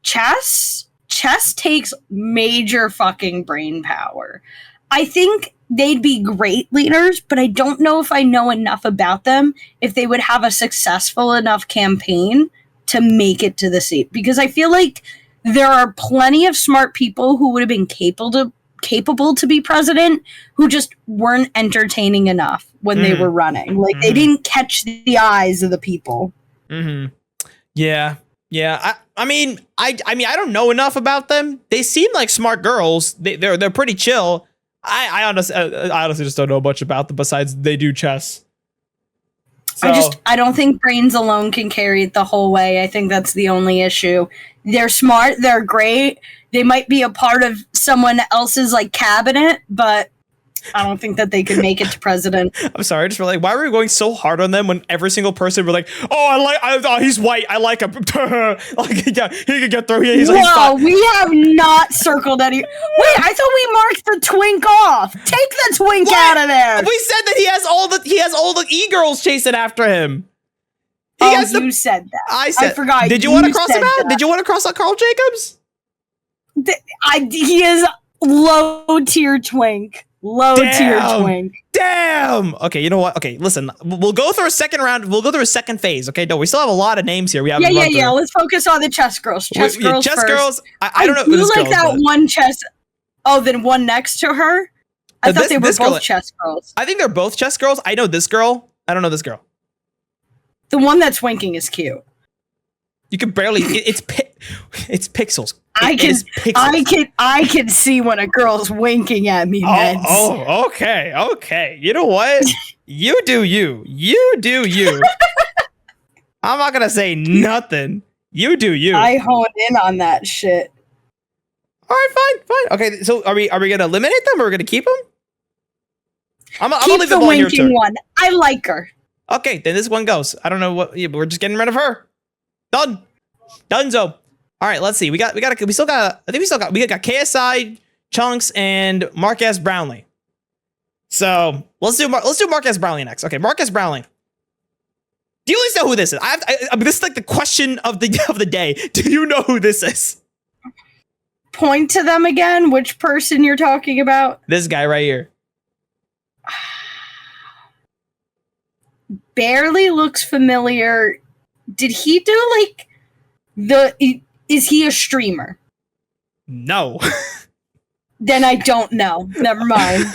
Chess takes major fucking brain power. I think they'd be great leaders, but I don't know if I know enough about them if they would have a successful enough campaign to make it to the seat. Because I feel like there are plenty of smart people who would have been capable to be president who just weren't entertaining enough when they were running. Like, they didn't catch the eyes of the people. Yeah. I mean, I don't know enough about them. They seem like smart girls. They're pretty chill. I honestly just don't know much about them besides they do chess. So, I don't think brains alone can carry it the whole way. I think that's the only issue. They're smart. They're great. They might be a part of someone else's like cabinet, but I don't think that they could make it to president. I'm sorry, just like, why were we going so hard on them when every single person were like, oh, he's white, I like him. Like, yeah, he could get through. He's we have not circled any. Wait, I thought we marked the twink off. Take the twink out of there. We said that he has all the e-girls chasing after him. You said that. I forgot. Did you want to cross him out? Did you want to cross out Carl Jacobs? He is low tier twink. Low-tier twink. Damn! Okay, you know what? Okay, listen. We'll go through a second round. We'll go through a second phase. Okay, no, we still have a lot of names here. We have yeah. Let's focus on the chess girls. Chess girls first. I don't know. You like that one chess. Oh, then one next to her. I thought they were both chess girls. I think they're both chess girls. I know this girl. I don't know this girl. The one that's winking is cute. You can barely. It's pixels. I can see when a girl's winking at me, Medz. Oh, okay. You know what? You do you. I'm not gonna say nothing. You do you. I honed in on that shit. All right, fine. Okay, so are we gonna eliminate them or are we gonna keep them? I'm gonna leave the ball in your turn. One. I like her. Okay, then this one goes. I don't know what. Yeah, but we're just getting rid of her. Donezo. All right, let's see. We got KSI, Chunks, and Marques Brownlee. So let's do Marques Brownlee next. Okay, Marques Brownlee. Do you at least know who this is? I mean, this is like the question of the day. Do you know who this is? Point to them again. Which person you're talking about? This guy right here. Barely looks familiar. Did he do like is he a streamer? No. Then I don't know. Never mind.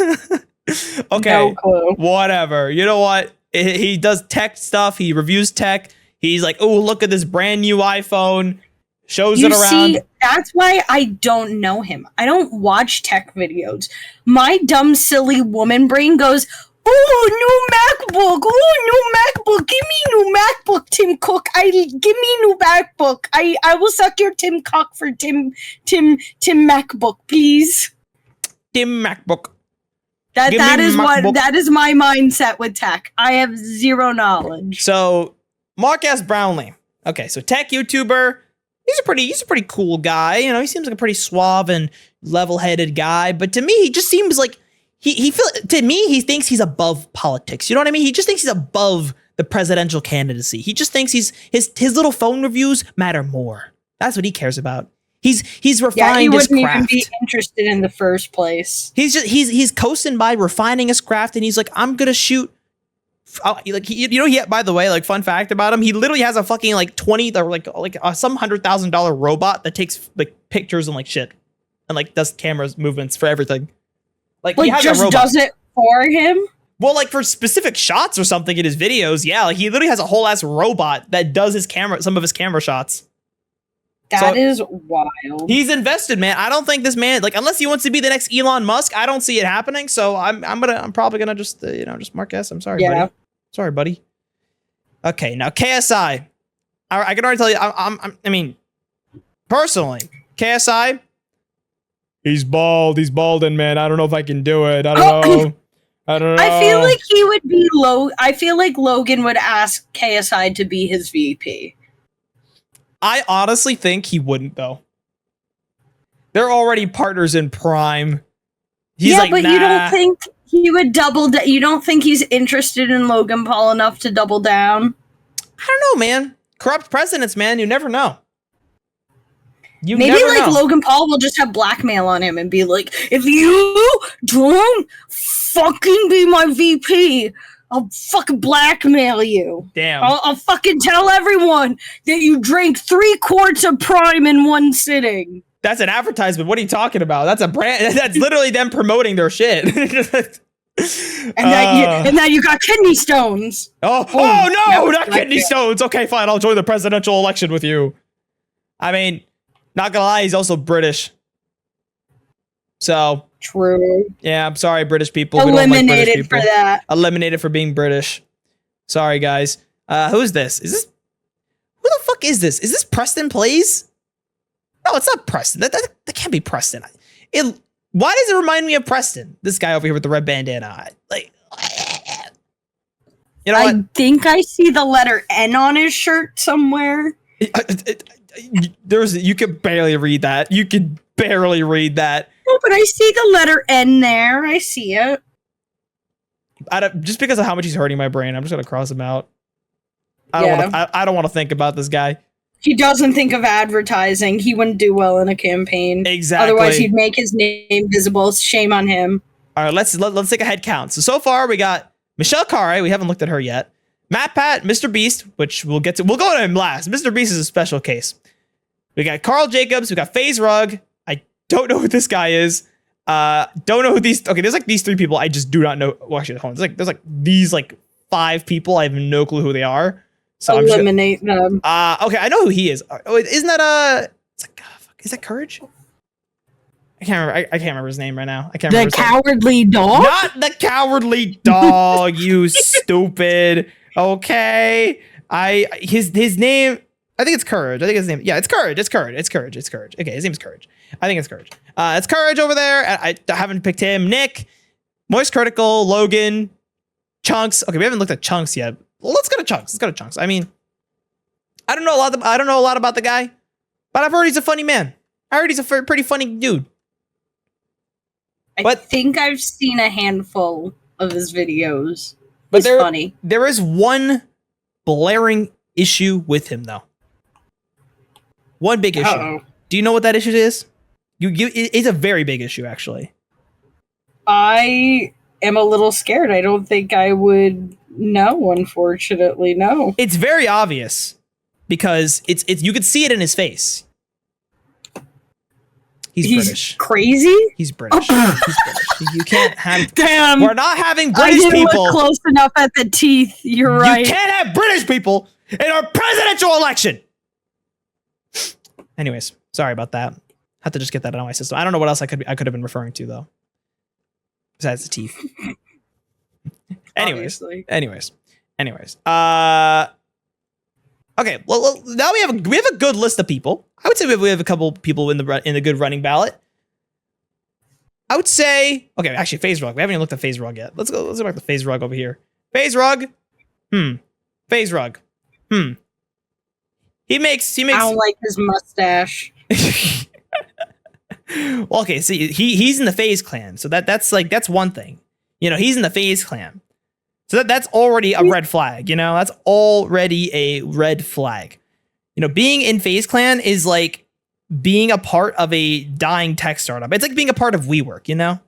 Okay. No clue. Whatever. You know what? He does tech stuff. He reviews tech. He's like, oh, look at this brand new iPhone. Shows it around. See, that's why I don't know him. I don't watch tech videos. My dumb, silly woman brain goes, oh, new MacBook. Oh, new MacBook. Give me new MacBook, Tim Cook. Give me new MacBook. I will suck your Tim Cock for Tim MacBook, please. Tim MacBook. That is my mindset with tech. I have zero knowledge. So, Marques Brownlee. Okay, so tech YouTuber. He's a pretty cool guy. You know, he seems like a pretty suave and level-headed guy. But to me, he just seems like he thinks he's above politics. You know what I mean? He just thinks he's above the presidential candidacy. He just thinks his little phone reviews matter more. That's what he cares about. He's refined he his wouldn't craft. even be interested in the first place. He's coasting by refining his craft, and he's like, I'm gonna shoot. By the way, like, fun fact about him, he literally has a fucking like $20 or some $100,000 robot that takes like pictures and like shit, and like does cameras movements for everything. Like he has just a robot. Does it for him? Well, like for specific shots or something in his videos, yeah. Like he literally has a whole ass robot that does some of his camera shots. That is wild. He's invested, man. I don't think this man, like, unless he wants to be the next Elon Musk, I don't see it happening. So I'm probably gonna just just Marques. I'm sorry, buddy. Sorry, buddy. Okay, now KSI. I can already tell you. I mean, personally, KSI. He's bald. He's balding, man. I don't know if I can do it. I don't know. I feel like he would be low. I feel like Logan would ask KSI to be his VP. I honestly think he wouldn't, though. They're already partners in Prime. He's like, but nah. You don't think he would double down? You don't think he's interested in Logan Paul enough to double down? I don't know, man. Corrupt presidents, man. You never know. Maybe Logan Paul will just have blackmail on him and be like, if you don't fucking be my VP, I'll fucking blackmail you. Damn. I'll fucking tell everyone that you drank 3 quarts of Prime in one sitting. That's an advertisement. What are you talking about? That's a brand. That's literally them promoting their shit. And now you got kidney stones. Oh no, not kidney stones. Okay, fine. I'll join the presidential election with you. I mean, not gonna lie, he's also British. So true. Yeah, I'm sorry, British people. Eliminated for that. Eliminated for being British. Sorry, guys. Who's this? Who the fuck is this? Is this Preston Plays? No, it's not Preston. That can't be Preston. Why does it remind me of Preston? This guy over here with the red bandana. Like, you know what? I think I see the letter N on his shirt somewhere. You could barely read that. You could barely read that. No, but I see the letter N there. I see it. Just because of how much he's hurting my brain, I'm just gonna cross him out. I don't want to think about this guy. He doesn't think of advertising. He wouldn't do well in a campaign. Exactly. Otherwise, he'd make his name visible. Shame on him. All right, let's take a head count. So far we got Michelle Carey. We haven't looked at her yet. MatPat, Mr. Beast, which we'll get to. We'll go to him last. Mr. Beast is a special case. We got Carl Jacobs. We got FaZe Rug. I don't know who this guy is. Don't know who these. Okay, there's like these 3 people. I just do not know. Well, actually, hold on. There's like these 5 people. I have no clue who they are. So eliminate them. Okay, I know who he is. Oh, isn't that It's like, fuck, is that Courage? I can't remember. I can't remember his name right now. I can't remember. The cowardly dog. Not the cowardly dog. You stupid. Okay. His name. I think it's Courage. I think his name. Yeah, it's Courage. It's Courage. It's Courage. It's Courage. Okay, his name's Courage. I think it's Courage. It's Courage over there. I haven't picked him. Nick, Moist Critical, Logan, Chunks. Okay, we haven't looked at Chunks yet. Well, let's go to Chunks. Let's go to Chunks. I mean, I don't know a lot about the guy, but I've heard he's a funny man. I heard he's a pretty funny dude. I think I've seen a handful of his videos. But it's funny. There is one blaring issue with him, though. One big issue. Uh-oh. Do you know what that issue is? It's a very big issue, actually. I am a little scared. I don't think I would know, unfortunately. No. It's very obvious because it's you could see it in his face. He's British. Crazy? He's British. He's British. You can't have. Damn. We're not having British I didn't people. look close enough at the teeth. You're right. You can't have British people in our presidential election. Anyways, sorry about that. Had to just get that out of my system. I don't know what else I could have been referring to though. Besides the teeth. Anyways. Okay. Well, now we have a good list of people. I would say we have a couple people in the good running ballot. I would say, okay, actually, FaZe Rug. We haven't even looked at FaZe Rug yet. Let's go back to FaZe Rug over here. FaZe Rug. FaZe Rug. He makes. I don't like his mustache. Well, okay, see, he's in the FaZe clan, so that's one thing. You know, he's in the FaZe clan. So that's already a red flag, you know? That's already a red flag. You know, being in FaZe clan is like being a part of a dying tech startup. It's like being a part of WeWork, you know?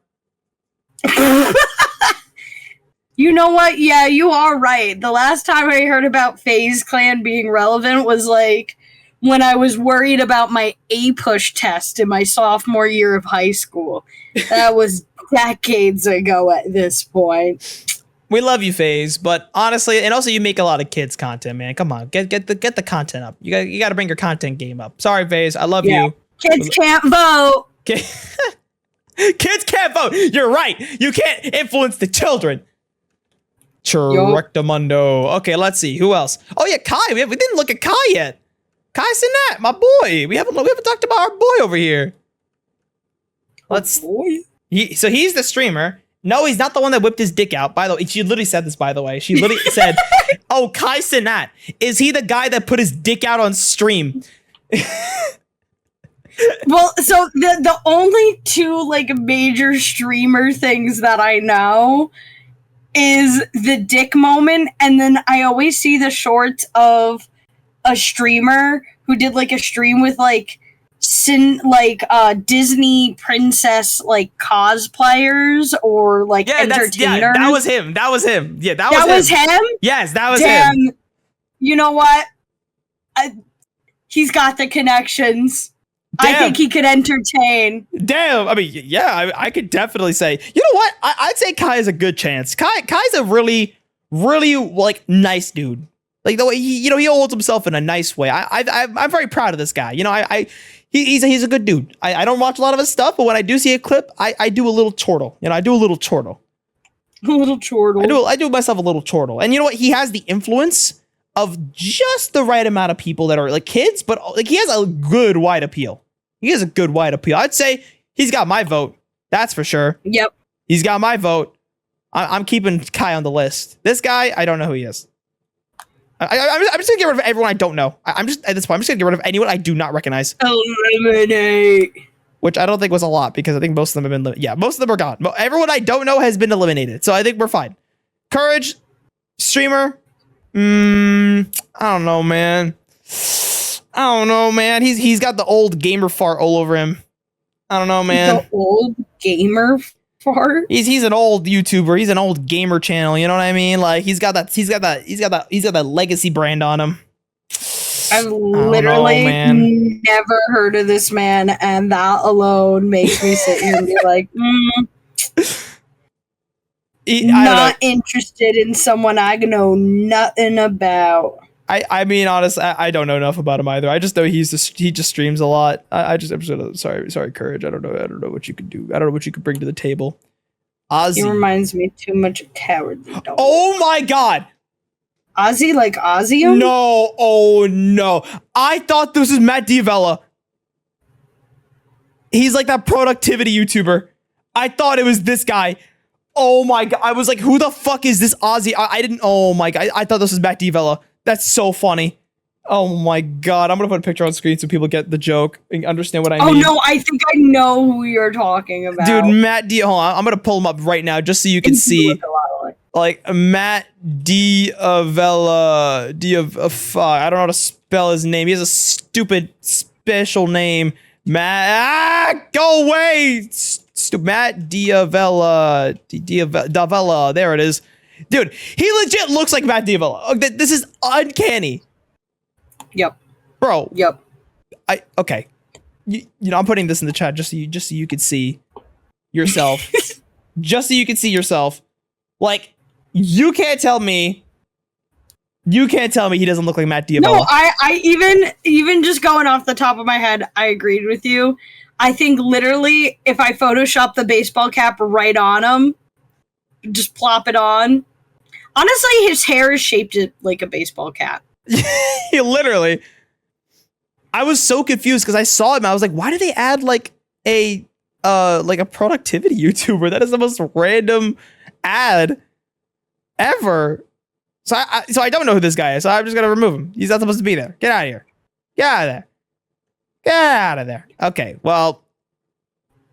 You know what? Yeah, you are right. The last time I heard about FaZe clan being relevant was like when I was worried about my A-push test in my sophomore year of high school. That was decades ago at this point. We love you, FaZe, but honestly, and also you make a lot of kids content, man. Come on, get the content up. You got to bring your content game up. Sorry, FaZe, I love you. Kids can't vote. Kids can't vote. You're right. You can't influence the children. Correctamundo. Okay, let's see who else. Oh yeah, Kai. We didn't look at Kai yet. Kai Sinat, my boy. We haven't talked about our boy over here. So he's the streamer. No, he's not the one that whipped his dick out. By the way, she literally said this, by the way. She literally said, oh, Kai Sinat. Is he the guy that put his dick out on stream? Well, so the only 2 like major streamer things that I know is the dick moment, and then I always see the shorts of a streamer who did like a stream with like Disney princess like cosplayers or like entertainers. That was him. That was him. Yeah, that was him. Yes, that was Damn. him. You know what? He's got the connections. Damn. I think he could entertain. Damn. I mean, yeah, I could definitely say. You know what? I'd say Kai is a good chance. Kai's a really, really like nice dude. Like the way he holds himself in a nice way. I'm very proud of this guy. You know, he's a good dude. I don't watch a lot of his stuff, but when I do see a clip, I do a little chortle. You know, I do a little chortle. A little chortle. I do myself a little chortle. And you know what? He has the influence of just the right amount of people that are like kids, but like he has a good wide appeal. He has a good wide appeal. I'd say he's got my vote. That's for sure. Yep. He's got my vote. I'm keeping Kai on the list. This guy, I don't know who he is. I'm just gonna get rid of everyone I don't know. I'm just at this point. I'm just gonna get rid of anyone I do not recognize. Eliminate. Which I don't think was a lot because I think most of them have been. Most of them are gone. Everyone I don't know has been eliminated, so I think we're fine. Courage, streamer. I don't know, man. He's got the old gamer fart all over him. I don't know, man. The old gamer fart. He's an old YouTuber. He's an old gamer channel. You know what I mean? Like he's got that legacy brand on him. I've literally never heard of this man, and that alone makes me sit here and be like, not interested in someone I know nothing about. I mean, honestly, I don't know enough about him either. I just know he just streams a lot. I'm sorry, Courage. I don't know what you could do. I don't know what you could bring to the table. Ozzy. He reminds me too much of Cowardly Dog. Oh my god. Ozzy like Ozzy? No, oh no. I thought this was Matt D'Avella. He's like that productivity YouTuber. I thought it was this guy. Oh my god. I was like, who the fuck is this Ozzy? I didn't, oh my god. I thought this was Matt D'Avella. That's so funny. Oh my god. I'm gonna put a picture on screen so people get the joke and understand what I mean. Oh no, I think I know who you're talking about. Dude, Matt D. Hold on, I'm gonna pull him up right now just so you can see. Like Matt D'Avella. I don't know how to spell his name. He has a stupid special name. Matt. Go away. Matt D'Avella. D'Avella. There it is. Dude, he legit looks like Matt D'Avella. This is uncanny. Yep. Bro. Yep. Okay. You know, I'm putting this in the chat just so you could see yourself. Just so you can see yourself. Like, you can't tell me he doesn't look like Matt D'Avella. No, I even just going off the top of my head, I agreed with you. I think literally if I Photoshop the baseball cap right on him, just plop it on. Honestly, his hair is shaped like a baseball cap. Literally. I was so confused because I saw him. I was like, why did they add like a productivity YouTuber? That is the most random ad ever. So I don't know who this guy is. So I'm just gonna remove him. He's not supposed to be there. Get out of here. Get out of there. Get out of there. Okay. Well,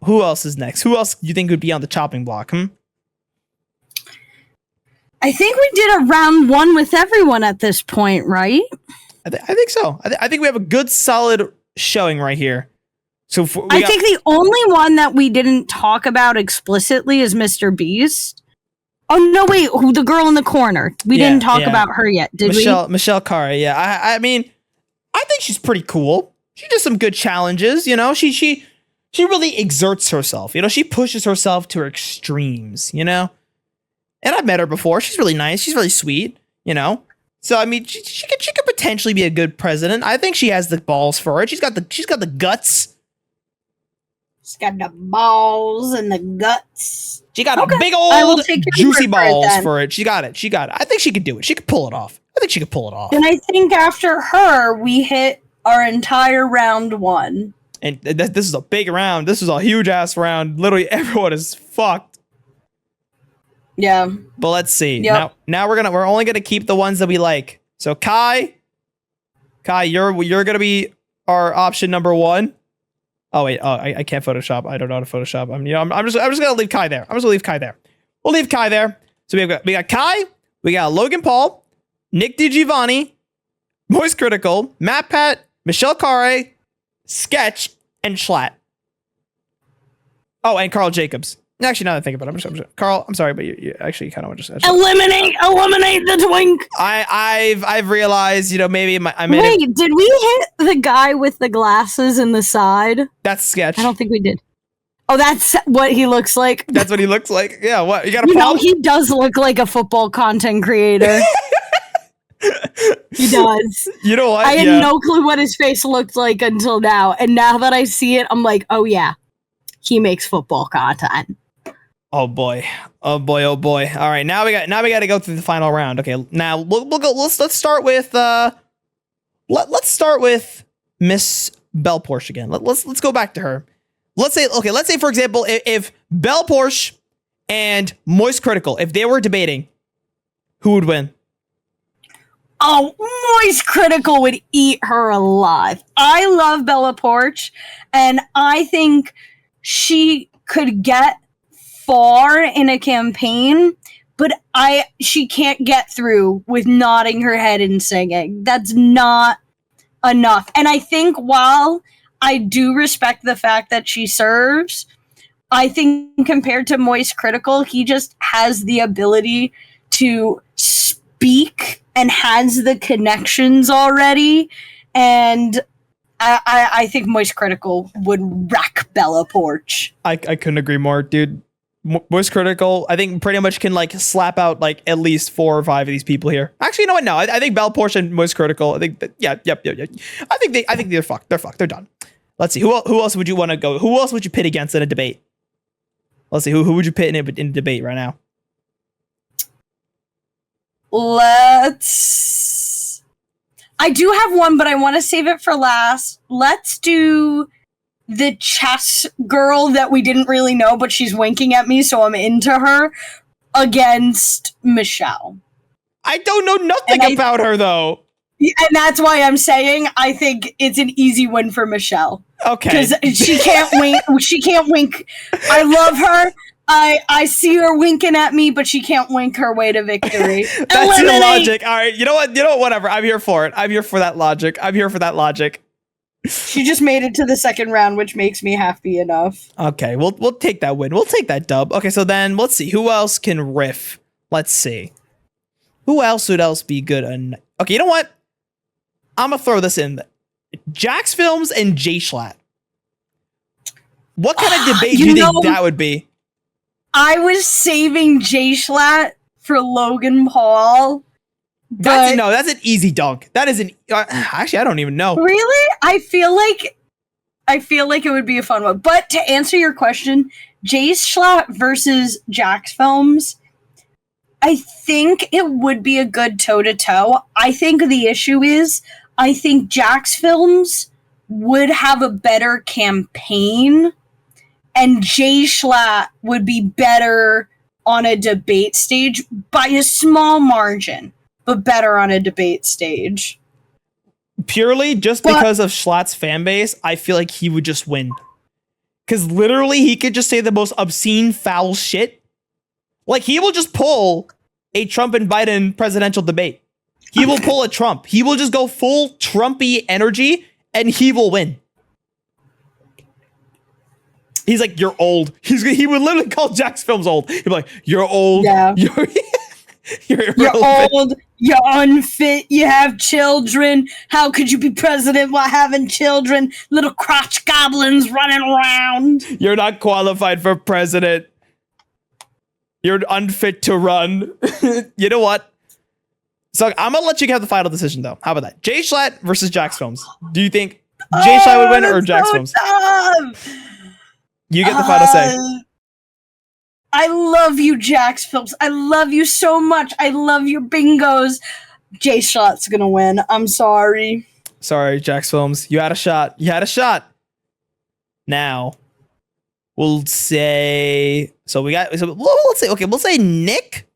who else is next? Who else do you think would be on the chopping block? I think we did a round one with everyone at this point, right? I think so. I think we have a good, solid showing right here. So I think the only one that we didn't talk about explicitly is Mr. Beast. Oh no! Wait, the girl in the corner. We didn't talk about her yet, did we? Michelle Cara. Yeah, I mean, I think she's pretty cool. She does some good challenges. You know, she really exerts herself. You know, she pushes herself to her extremes. You know. And I've met her before. She's really nice. She's really sweet, you know? So, I mean, she could potentially be a good president. I think she has the balls for it. She's got the guts. She's got the balls and the guts. She got a big old juicy balls for it. She got it. I think she could do it. She could pull it off. I think she could pull it off. And I think after her, we hit our entire round one. And this is a big round. This is a huge ass round. Literally everyone is fucked. Yeah. But let's see. Yep. Now we're only gonna keep the ones that we like. So Kai, you're gonna be our option number one. Oh wait, I can't Photoshop. I don't know how to Photoshop. I'm just gonna leave Kai there. We'll leave Kai there. So we got Kai, we got Logan Paul, Nick DiGiovanni, Moist Critical, MatPat, Michelle Cara, Sketch, and JSchlatt. Oh, and Carl Jacobs. Actually, now that I think about it, I'm just Carl, I'm sorry, but you actually kind of want to just eliminate the twink. I've realized, maybe I made Wait, did we hit the guy with the glasses in the side? That's sketch. I don't think we did. Oh, that's what he looks like. That's what he looks like. Yeah, what? You got a problem? He does look like a football content creator. He does. You know what? I had no clue what his face looked like until now. And now that I see it, I'm like, oh yeah, he makes football content. Oh boy. Oh boy. Oh boy. All right. Now we got to go through the final round. Okay. Now we'll go. Let's start with let's start with Miss Belle Porsche again. Let's go back to her. Let's say for example, if Belle Porsche and Moist Critical, if they were debating, who would win? Oh, Moist Critical would eat her alive. I love Bella Porsche, and I think she could get far in a campaign, but she can't get through with nodding her head and singing. That's not enough. And I think while I do respect the fact that she serves, I think compared to Moist Critical, he just has the ability to speak and has the connections already. And I think Moist Critical would wreck Bella Porsche. I couldn't agree more, dude. Moist Critical, I think pretty much can slap out at least 4 or 5 of these people here. Actually, you know what? No, I think Belle Porsche and Moist Critical. I think yep. I think they're fucked. They're fucked. They're done. Let's see. Who else would you want to go? Who else would you pit against in a debate? Let's see. Who would you pit in a debate right now? I do have one, but I want to save it for last. Let's do the chess girl that we didn't really know, but she's winking at me, so I'm into her, against Michelle. I don't know nothing about her, though. And that's why I'm saying I think it's an easy win for Michelle. Okay. Because she can't wink. She can't wink. I love her. I see her winking at me, but she can't wink her way to victory. That's your logic. All right. You know what? Whatever. I'm here for it. I'm here for that logic. She just made it to the second round, which makes me happy enough. Okay. We'll take that win. We'll take that dub. Okay. So then let's see. Who else can riff? Let's see. Who else would be good? Okay. You know what? I'm going to throw this in. Jax Films and JSchlatt. What kind of debate do you think that would be? I was saving JSchlatt for Logan Paul. That's an easy dunk. That is actually, I don't even know. Really? I feel like it would be a fun one. But to answer your question, JSchlatt versus Jax Films, I think it would be a good toe-to-toe. I think the issue is, I think Jax Films would have a better campaign, and JSchlatt would be better on a debate stage by a small margin, but better on a debate stage. Purely just because of JSchlatt's fan base, I feel like he would just win. Because literally, he could just say the most obscene, foul shit. He will just pull a Trump and Biden presidential debate. He will pull a Trump. He will just go full Trumpy energy, and he will win. He's like, you're old. He would literally call Jax Films old. He'd be like, you're old. Yeah. You're old. You're unfit. You have children. How could you be president while having children? Little crotch goblins running around. You're not qualified for president. You're unfit to run. You know what? So I'm going to let you have the final decision, though. How about that? JSchlatt versus Jax Films. Do you think JSchlatt would win or Jax Films? Tough. You get the final say. I love you, Jax Films. I love you so much. I love your bingos. JSchlatt's going to win. I'm sorry. Sorry, Jax Films. You had a shot. Now, we'll say... we'll say Nick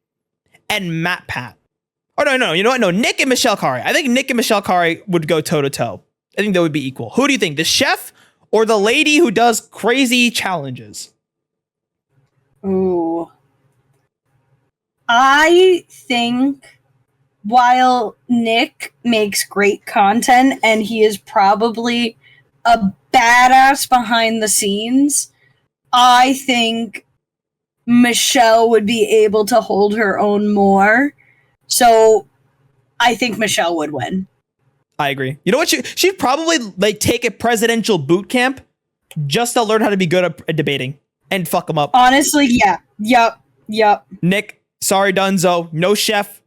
and MatPat. Oh, no. You know what? No, Nick and Michelle Kari. I think Nick and Michelle Kari would go toe-to-toe. I think they would be equal. Who do you think? The chef or the lady who does crazy challenges? Ooh. I think while Nick makes great content and he is probably a badass behind the scenes, I think Michelle would be able to hold her own more. So I think Michelle would win. I agree. You know what? She'd probably like take a presidential boot camp just to learn how to be good at debating and fuck them up. Honestly, yeah. Yep. Nick, sorry, Dunzo. No chef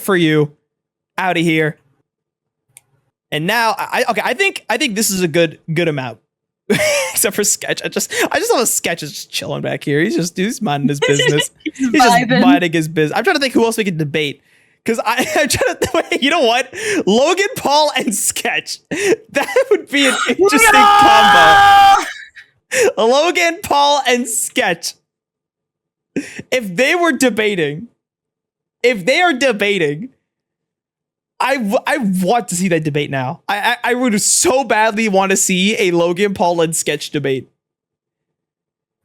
for you. Out of here. And now, I think this is a good amount. Except for Sketch. I just love a Sketch is just chilling back here. He's minding his business. He's just minding his business. I'm trying to think who else we could debate. Because I'm trying to think, you know what? Logan Paul and Sketch. That would be an interesting combo. Logan Paul and Sketch. If they are debating, I want to see that debate now. I would so badly want to see a Logan Paul and Sketch debate.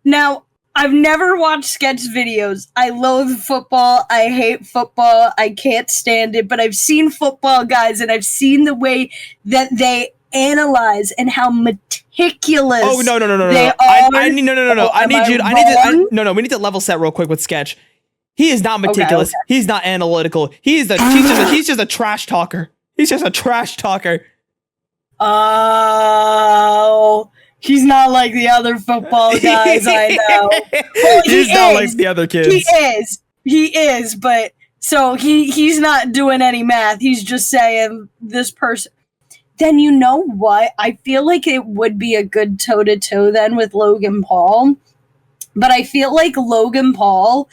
Now, I've never watched Sketch videos. I loathe football. I hate football. I can't stand it. But I've seen football guys, and I've seen the way that they analyze and how meticulous. Oh no! They are. I need we need to level set real quick with Sketch. He is not meticulous. Okay. He's not analytical. He's just a trash talker. He's just a trash talker. Oh, he's not like the other football guys I know. Well, he's not like the other kids. He is, but so he's not doing any math. He's just saying this person. Then you know what? I feel like it would be a good toe-to-toe then with Logan Paul. But I feel like Logan Paul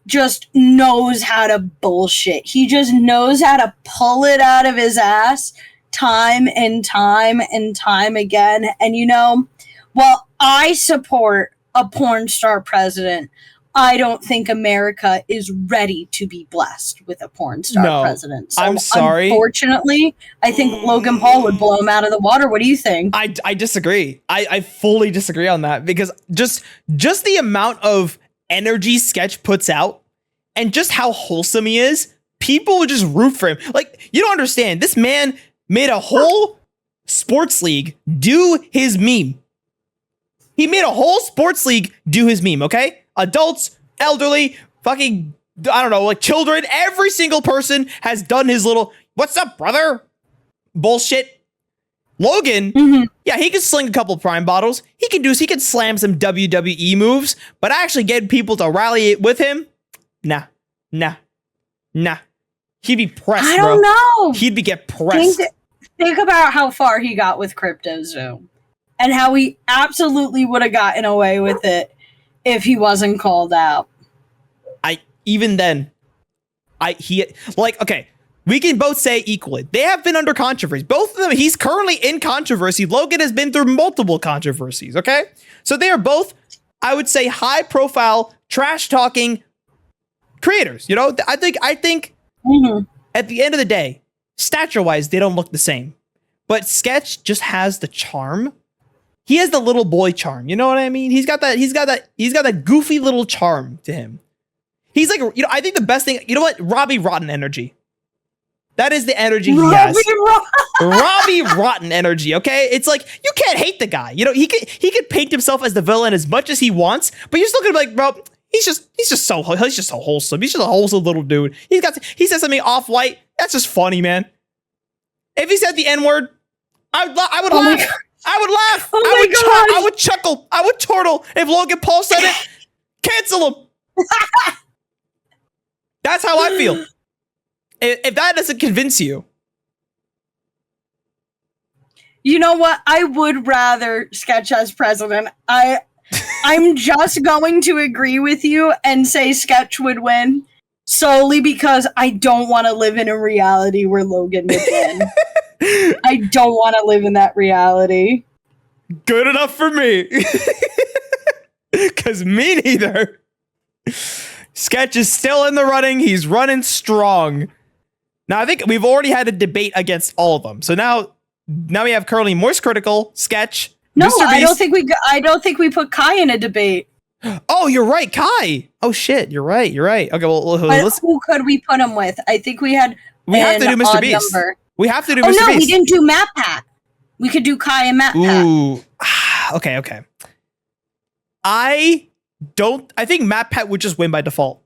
just knows how to bullshit. He just knows how to pull it out of his ass time and time and time again. And you know, while I support a porn star president, I don't think America is ready to be blessed with a porn star president. So I'm sorry. Unfortunately, I think Logan Paul would blow him out of the water. What do you think? I disagree. I fully disagree on that because just the amount of energy Sketch puts out and just how wholesome he is, people would just root for him. Like, you don't understand. This man made a whole sports league do his meme. He made a whole sports league do his meme, okay? Adults, elderly, fucking, I don't know, like children, every single person has done his little, what's up, brother? Bullshit. Logan, yeah, he could sling a couple prime bottles. He could slam some WWE moves, but actually get people to rally with him, nah. He'd be pressed, I don't know. He'd get pressed. Think about how far he got with CryptoZoom and how he absolutely would have gotten away with it if he wasn't called out. Okay, we can both say equally. They have been under controversy. Both of them, he's currently in controversy. Logan has been through multiple controversies, okay? So they are both, I would say, high-profile, trash-talking creators. You know, I think at the end of the day, stature-wise, they don't look the same. But Sketch just has the charm. He has the little boy charm. You know what I mean? He's got that goofy little charm to him. He's like, you know, I think the best thing, you know what? Robbie Rotten energy. That is the energy he has. Robbie Rotten energy, okay? It's like, you can't hate the guy. You know, he could paint himself as the villain as much as he wants, but you're still gonna be like, bro, he's just so wholesome. He's just a wholesome little dude. He said something off-white. That's just funny, man. If he said the N-word, I would laugh. I would laugh. I would chuckle. I would turtle if Logan Paul said it. Cancel him. That's how I feel. If that doesn't convince you. You know what? I would rather Sketch as president. I'm just going to agree with you and say Sketch would win solely because I don't want to live in a reality where Logan would win. I don't want to live in that reality. Good enough for me. Because me neither. Sketch is still in the running. He's running strong. Now, I think we've already had a debate against all of them. So now we have currently Moist Critical, Sketch, No, Mr. Beast. I don't think we put Kai in a debate. Oh, you're right, Kai. Oh shit, you're right. Okay, well, who could we put him with? I think we had. We have to do Mr. Beast. Number. We have to do Mr. Beast. Oh no, we didn't do MatPat. We could do Kai and MatPat. Ooh. Okay. I think MatPat would just win by default.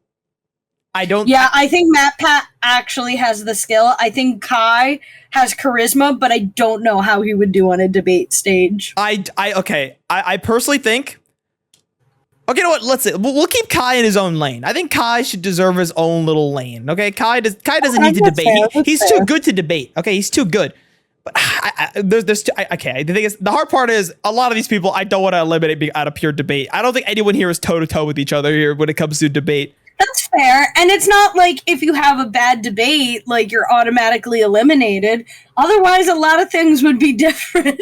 I think MatPat actually has the skill. I think Kai has charisma, but I don't know how he would do on a debate stage. I personally think. Okay, you know what? Let's say we'll keep Kai in his own lane. I think Kai should deserve his own little lane. Okay, Kai doesn't need to debate. He's too good to debate. Okay, he's too good. But there's okay. The thing is, the hard part is a lot of these people I don't want to eliminate out of pure debate. I don't think anyone here is toe to toe with each other here when it comes to debate. That's fair. And it's not like if you have a bad debate, like you're automatically eliminated. Otherwise, a lot of things would be different.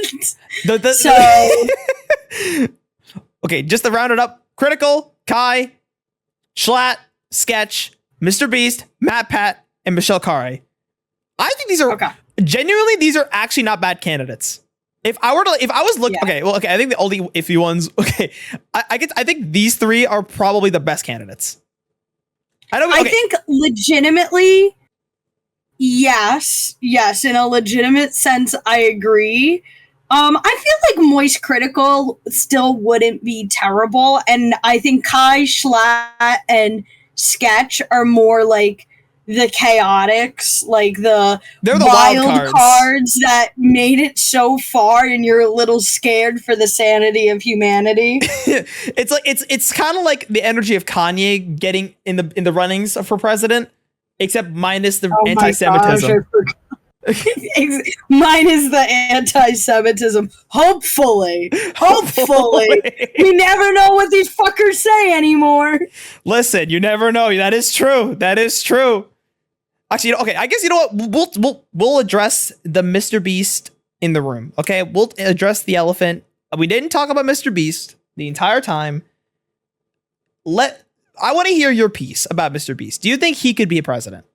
Okay, just to round it up. Critical, Kai, JSchlatt, Sketch, Mr. Beast, MatPat, and Michelle Khare. I think these are genuinely, these are actually not bad candidates. If I was looking, I think the only iffy ones, I think these three are probably the best candidates. I think legitimately, yes, in a legitimate sense, I agree. I feel like Moist Critical still wouldn't be terrible, and I think Kai, JSchlatt, and Sketch are more like the chaotics, like they're the wild cards that made it so far, and you're a little scared for the sanity of humanity. it's kind of like the energy of Kanye getting in the runnings for president, except minus the anti-Semitism. Minus the anti-Semitism. Hopefully. We never know what these fuckers say anymore. Listen, you never know. That is true. Actually, okay, I guess you know what? We'll address the Mr. Beast in the room. Okay, we'll address the elephant. We didn't talk about Mr. Beast the entire time. I want to hear your piece about Mr. Beast. Do you think he could be a president?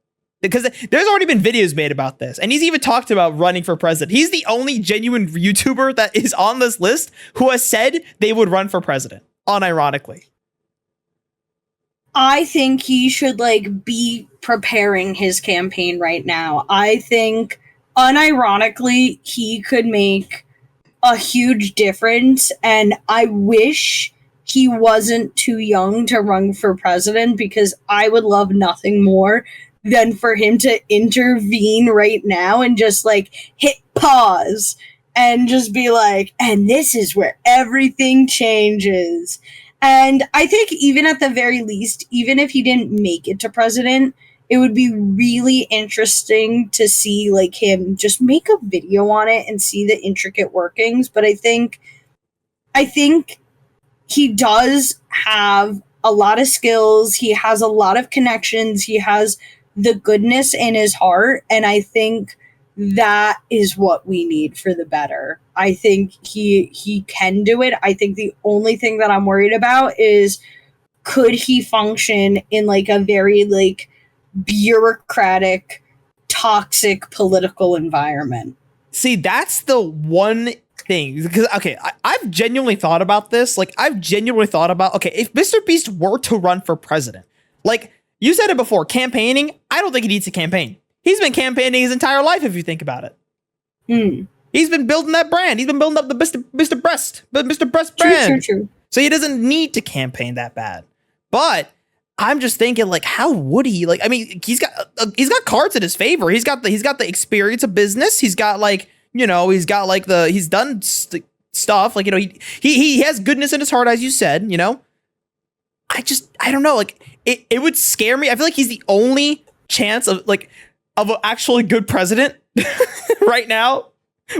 Because there's already been videos made about this, and he's even talked about running for president. He's the only genuine YouTuber that is on this list who has said they would run for president, unironically. I think he should be preparing his campaign right now. I think unironically he could make a huge difference, and I wish he wasn't too young to run for president, because I would love nothing more than for him to intervene right now and just hit pause and just be like, and this is where everything changes. And I think even at the very least, even if he didn't make it to president, it would be really interesting to see him just make a video on it and see the intricate workings. But I think he does have a lot of skills. He has a lot of connections. He has the goodness in his heart, and I think that is what we need for the better. I think he can do it. I think the only thing that I'm worried about is, could he function in a very bureaucratic, toxic political environment? See, that's the one thing, because I've genuinely thought about this. If Mr. Beast were to run for president, you said it before, campaigning, I don't think he needs to campaign. He's been campaigning his entire life, if you think about it. He's been building that brand. He's been building up the Mr. Breast brand. True. So he doesn't need to campaign that bad. But I'm just thinking, how would he? He's got cards in his favor. He's got the experience of business. He's got he's done stuff. He has goodness in his heart, as you said. I don't know. It would scare me. I feel like he's the only chance of an actually good president right now,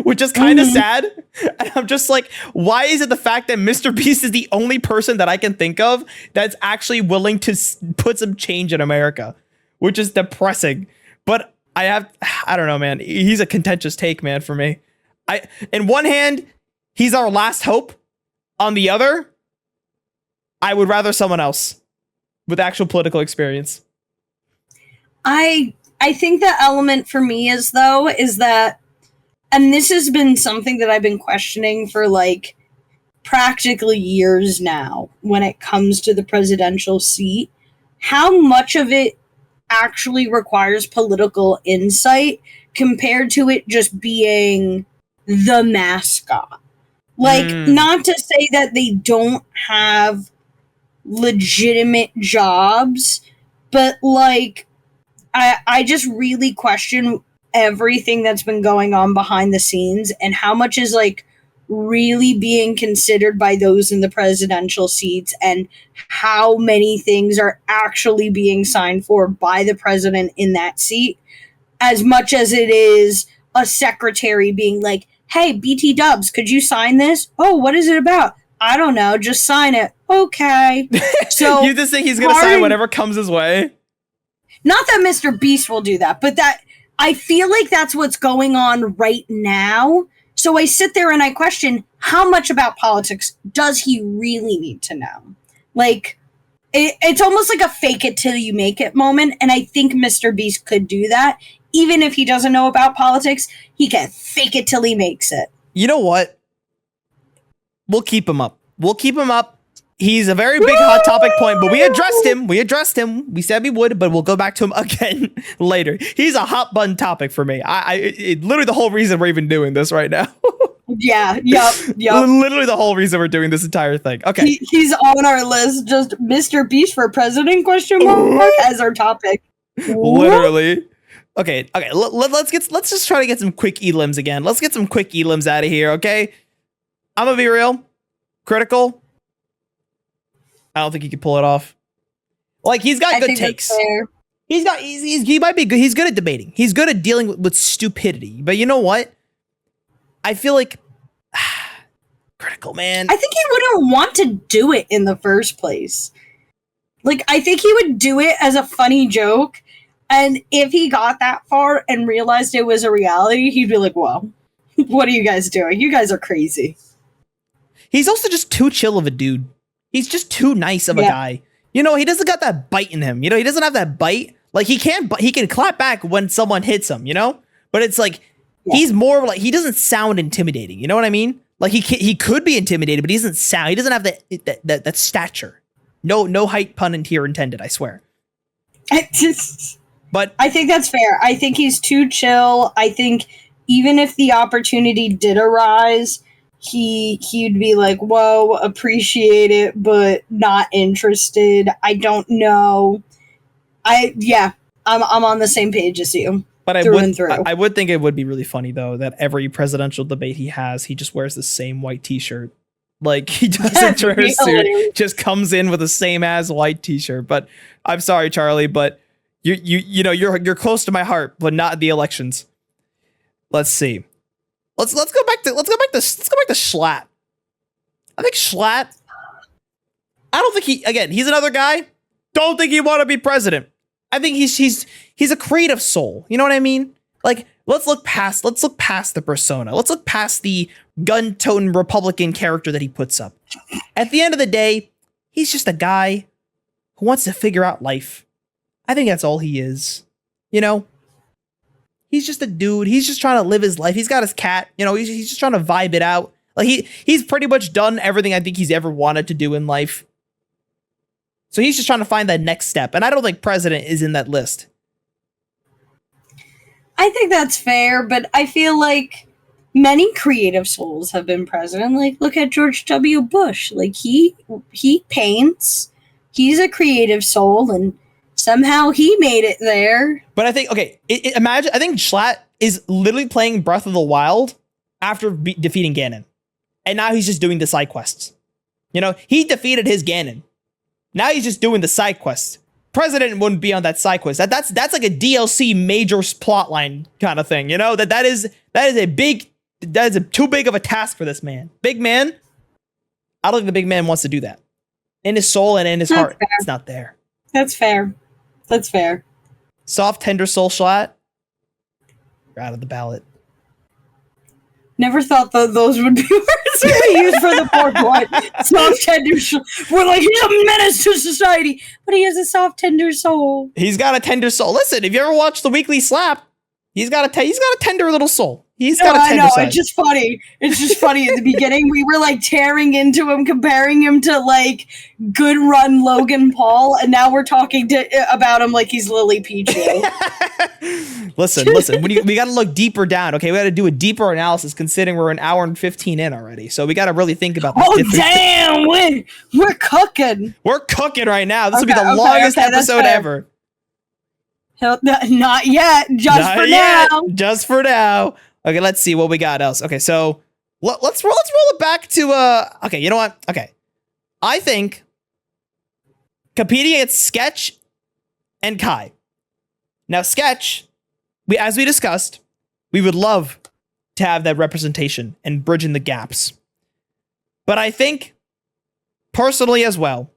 which is kind of sad. And I'm just why is it the fact that Mr. Beast is the only person that I can think of that's actually willing to put some change in America, which is depressing. But I don't know, man. He's a contentious take, man, for me. In one hand, he's our last hope. On the other, I would rather someone else with actual political experience. I think the element for me is that, and this has been something that I've been questioning for practically years now when it comes to the presidential seat, how much of it actually requires political insight compared to it just being the mascot. Like, not to say that they don't have legitimate jobs, but like, I just really question everything that's been going on behind the scenes and how much is like really being considered by those in the presidential seats and how many things are actually being signed for by the president in that seat, as much as it is a secretary being like, hey, BT Dubs, could you sign this? Oh, what is it about? I don't know, just sign it. Okay. So you just think he's gonna sign whatever comes his way? Not that Mr. Beast will do that, but that I feel like that's what's going on right now. So I sit there and I question, how much about politics does he really need to know? Like, it's almost like a fake it till you make it moment. And I think Mr. Beast could do that. Even if he doesn't know about politics, he can fake it till he makes it. You know what? We'll keep him up. We'll keep him up. He's a very big hot topic point, but we addressed him. We said we would, but we'll go back to him again later. He's a hot button topic for me. Literally the whole reason we're even doing this right now. Yeah, yep. Literally the whole reason we're doing this entire thing. Okay. He's on our list. Just Mr. Beast for president ? As our topic. Literally. Okay. Let's just try to get some quick elims again. Let's get some quick elims out of here. Okay. I'm gonna be real. Critical. I don't think he could pull it off. Like, he's got good takes. He might be good. He's good at debating. He's good at dealing with stupidity. But you know what? I feel like critical, man. I think he wouldn't want to do it in the first place. Like, I think he would do it as a funny joke. And if he got that far and realized it was a reality, he'd be like, well, what are you guys doing? You guys are crazy. He's also just too chill of a dude. He's just too nice of a guy. You know, he doesn't got that bite in him. You know, he doesn't have that bite. Like, he can clap back when someone hits him, you know? But it's like, he's more like, he doesn't sound intimidating. You know what I mean? Like, he could be intimidated, but he doesn't have that stature. No height pun here intended, I swear. But I think that's fair. I think he's too chill. I think even if the opportunity did arise, he'd be like, whoa, appreciate it, but not interested. I don't know. I'm on the same page as you. But I would think it would be really funny though that every presidential debate he has, he just wears the same white t-shirt. Like, he doesn't wear a suit, just comes in with the same as white t-shirt. But I'm sorry, Charlie, but you know you're close to my heart, but not the elections. Let's see. Let's go back to JSchlatt. I think JSchlatt. I don't think he's another guy. Don't think he want to be president. I think he's a creative soul. You know what I mean? Like, let's look past the persona. Let's look past the gun-toting Republican character that he puts up. At the end of the day, he's just a guy who wants to figure out life. I think that's all he is. You know? He's just a dude. He's just trying to live his life. He's got his cat. You know, he's just trying to vibe it out. Like, he's pretty much done everything I think he's ever wanted to do in life. So he's just trying to find that next step. And I don't think president is in that list. I think that's fair, but I feel like many creative souls have been president. Like, look at George W. Bush. Like, he paints. He's a creative soul, and somehow he made it there. But I think, okay, imagine, I think JSchlatt is literally playing Breath of the Wild after defeating Ganon. And now he's just doing the side quests. You know, he defeated his Ganon. Now he's just doing the side quests. President wouldn't be on that side quest. That's like a DLC major plotline kind of thing. You know, that is too big of a task for this man. Big man. I don't think the big man wants to do that. In his soul and in his heart, it's not there. That's fair. That's fair. Soft, tender soul JSchlatt. You're out of the ballot. Never thought those would be words to use for the poor boy. Soft, tender soul. We're like, he's a menace to society, but he has a soft, tender soul. He's got a tender soul. Listen, if you ever watched the Weekly Slap, he's got a tender little soul. He's got a I tender know. side. It's just funny. It's just funny. At the beginning, we were like tearing into him, comparing him to like good run Logan Paul, and now we're talking about him like he's Lily Pichu. listen. We got to look deeper down. Okay, we got to do a deeper analysis, considering we're an hour and 15 in already. So we got to really think about this. Oh damn, we're cooking. We're cooking right now. This will be the longest episode ever. Not yet. Just for now. Okay, let's see what we got else. Okay, so let's roll it back to okay, you know what? Okay. I think competing against Sketch and Kai. Now, Sketch, as we discussed, we would love to have that representation and bridging the gaps. But I think, personally as well,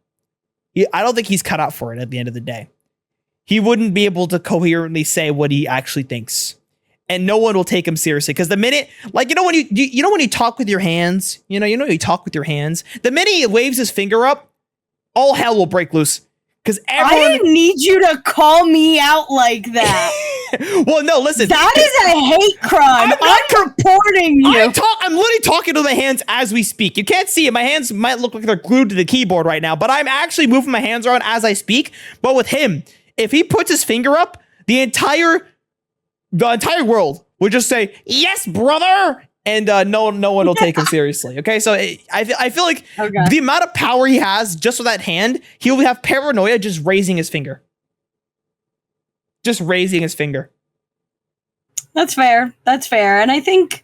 I don't think he's cut out for it at the end of the day. He wouldn't be able to coherently say what he actually thinks. And no one will take him seriously, because the minute, like, when you talk with your hands, you talk with your hands, the minute he waves his finger up, all hell will break loose. Because I didn't need you to call me out like that. Well, no, listen. That is a hate crime. I'm reporting you. I'm literally talking to my hands as we speak. You can't see it. My hands might look like they're glued to the keyboard right now, but I'm actually moving my hands around as I speak. But with him, if he puts his finger up, the entire world would just say, "Yes, brother," and no one will take him seriously. Okay, so I feel like the amount of power he has just with that hand, he'll have paranoia just raising his finger. Just raising his finger. That's fair. And I think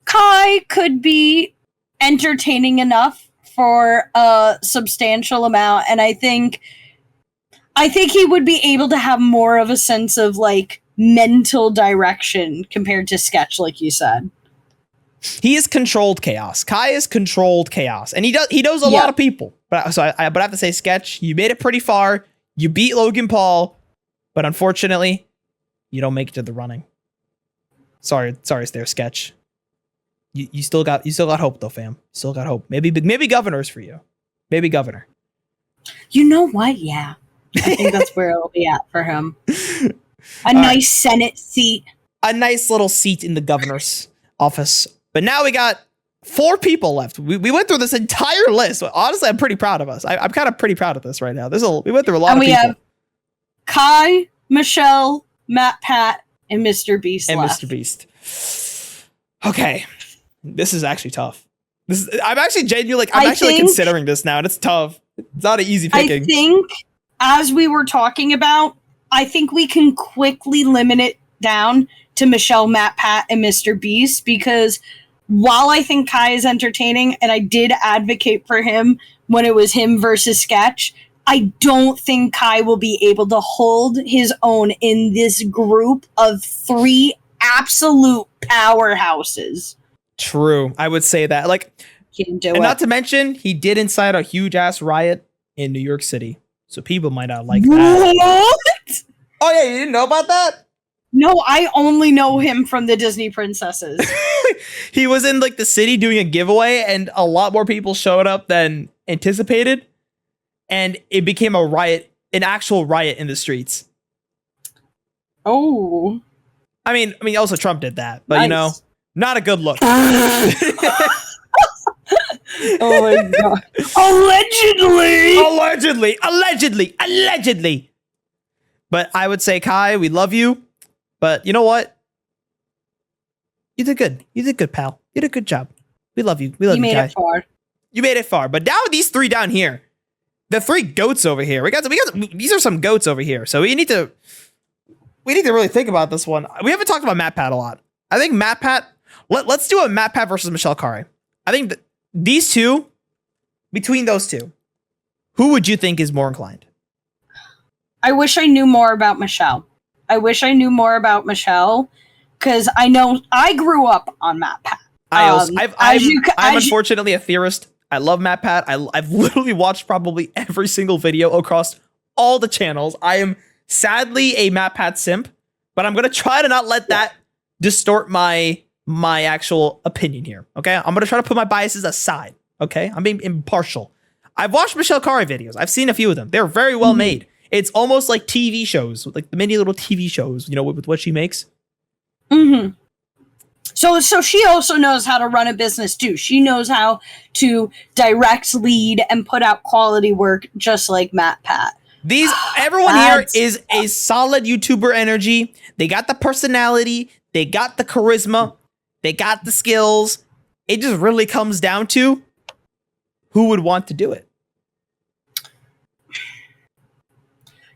Kai could be entertaining enough for a substantial amount, and I think he would be able to have more of a sense of like mental direction compared to Sketch, like you said. He is controlled chaos. Kai is controlled chaos, and he knows a lot of people. But I have to say, Sketch, you made it pretty far. You beat Logan Paul, but unfortunately, you don't make it to the running. Sorry, there, Sketch. You still got hope though, fam. Still got hope. Maybe governor's for you. Maybe governor. You know what? Yeah, I think that's where it'll be at for him. A nice Senate seat. A nice little seat in the governor's office. But now we got 4 people left. We went through this entire list. Honestly, I'm pretty proud of us. I'm kind of pretty proud of this right now. We went through a lot of people. And we have Kai, Michelle, MatPat, and Mr. Beast left. Mr. Beast. Okay. This is actually tough. I'm actually genuinely, considering this now, and it's tough. It's not an easy picking. I think, as we were talking about, I think we can quickly limit it down to Michelle, MatPat, and Mr. Beast, because while I think Kai is entertaining, and I did advocate for him when it was him versus Sketch, I don't think Kai will be able to hold his own in this group of 3 absolute powerhouses. True. I would say that. Like, can't do it. And not to mention, he did incite a huge ass riot in New York City. So people might not like that. What? Oh yeah, you didn't know about that? No, I only know him from the Disney princesses. He was in like the city doing a giveaway, and a lot more people showed up than anticipated. And it became a riot, an actual riot in the streets. Oh. I mean, also Trump did that, but nice. Not a good look. Oh my god. Allegedly. But I would say, Kai, we love you. But you know what? You did good. You did good, pal. You did a good job. We love you. We love you, Kai. You made it far. But now these 3 down here, the 3 goats over here. We got these are some goats over here. So we need to really think about this one. We haven't talked about MatPat a lot. I think MatPat. Let's do a MatPat versus Michelle Khare. I think that these 2, between those 2, who would you think is more inclined? I wish I knew more about Michelle. Because I know I grew up on MatPat. I'm unfortunately a theorist. I love MatPat. I've literally watched probably every single video across all the channels. I am sadly a MatPat simp, but I'm gonna try to not let that distort my actual opinion here. Okay, I'm gonna try to put my biases aside. Okay, I'm being impartial. I've watched Michelle Khare videos. I've seen a few of them. They're very well made. It's almost like TV shows, like the many little TV shows, with what she makes. Mm-hmm. So she also knows how to run a business too. She knows how to direct, lead, and put out quality work, just like MatPat. Everyone here is a solid YouTuber energy. They got the personality, they got the charisma, they got the skills. It just really comes down to who would want to do it.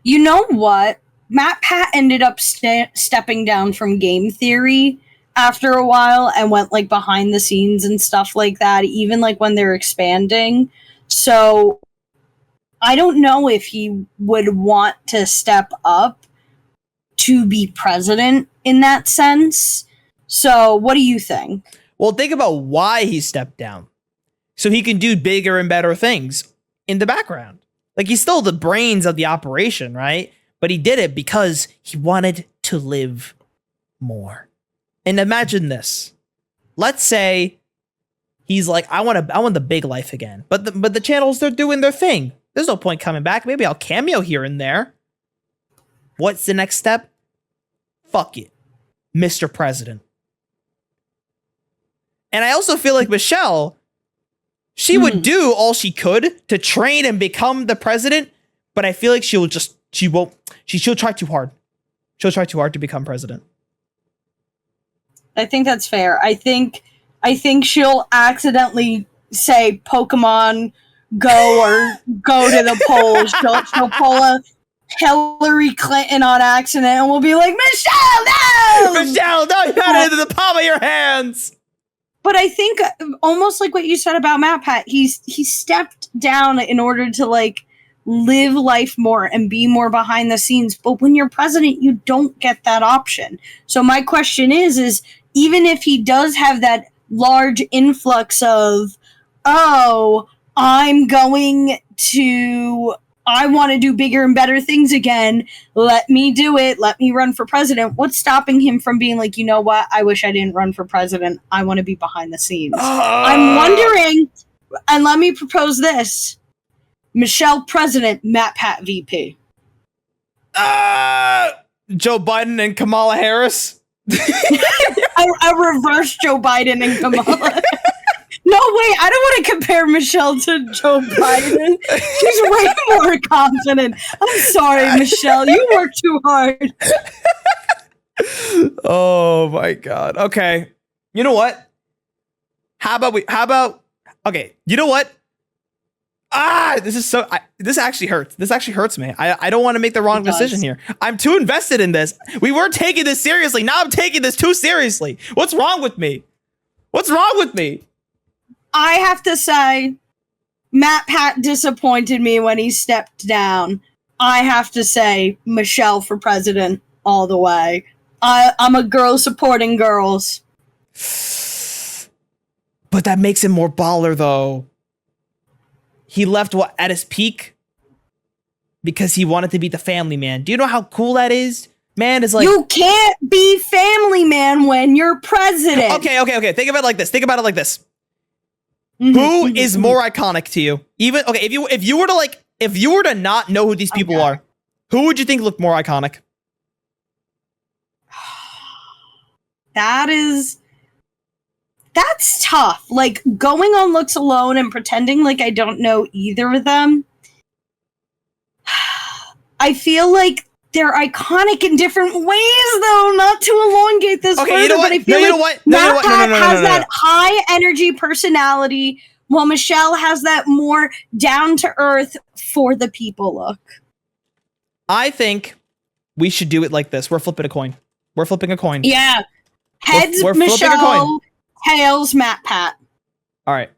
You know what? MatPat ended up stepping down from game theory after a while and went like behind the scenes and stuff like that, even like when they're expanding. So I don't know if he would want to step up to be president in that sense. So what do you think? Well, think about why he stepped down. So he can do bigger and better things in the background. Like, he's still the brains of the operation, right? But he did it because he wanted to live more. And imagine this. Let's say he's like, I want the big life again. But the channels, they're doing their thing. There's no point coming back. Maybe I'll cameo here and there. What's the next step? Fuck it. Mr. President. And I also feel like Michelle, she would do all she could to train and become the president, but I feel like she'll try too hard. She'll try too hard to become president. I think that's fair. I think she'll accidentally say Pokemon Go or go to the polls. She'll pull a Hillary Clinton on accident and we'll be like, Michelle, no! Michelle, no, you got it into the palm of your hands. But I think almost like what you said about MatPat, he stepped down in order to like live life more and be more behind the scenes. But when you're president, you don't get that option. So my question is even if he does have that large influx of, oh, I want to do bigger and better things again. Let me do it. Let me run for president. What's stopping him from being like, you know what? I wish I didn't run for president. I want to be behind the scenes. I'm wondering, and let me propose this. Michelle president, MatPat VP. Joe Biden and Kamala Harris. a reverse Joe Biden and Kamala. No, wait, I don't want to compare Michelle to Joe Biden. She's way more confident. I'm sorry, Michelle. You work too hard. Oh, my God. Okay. You know what? Okay, you know what? This actually hurts. This actually hurts me. I don't want to make the wrong decision here. I'm too invested in this. We weren't taking this seriously. Now I'm taking this too seriously. What's wrong with me? What's wrong with me? I have to say, MatPat disappointed me when he stepped down. I have to say, Michelle for president all the way. I'm a girl supporting girls. But that makes him more baller, though. He left at his peak because he wanted to be the family man. Do you know how cool that is? Man is like, you can't be family man when you're president. Okay. Think about it like this. Who is more iconic to you? If you were to not know who these people are, who would you think looked more iconic? That's tough. Like, going on looks alone and pretending like I don't know either of them. I feel like they're iconic in different ways, though. Not to elongate this further, you know what? But I feel MatPat has that high energy personality, while Michelle has that more down to earth for the people look. I think we should do it like this. We're flipping a coin. Yeah. Heads, we're Michelle. Tails, MatPat. All right.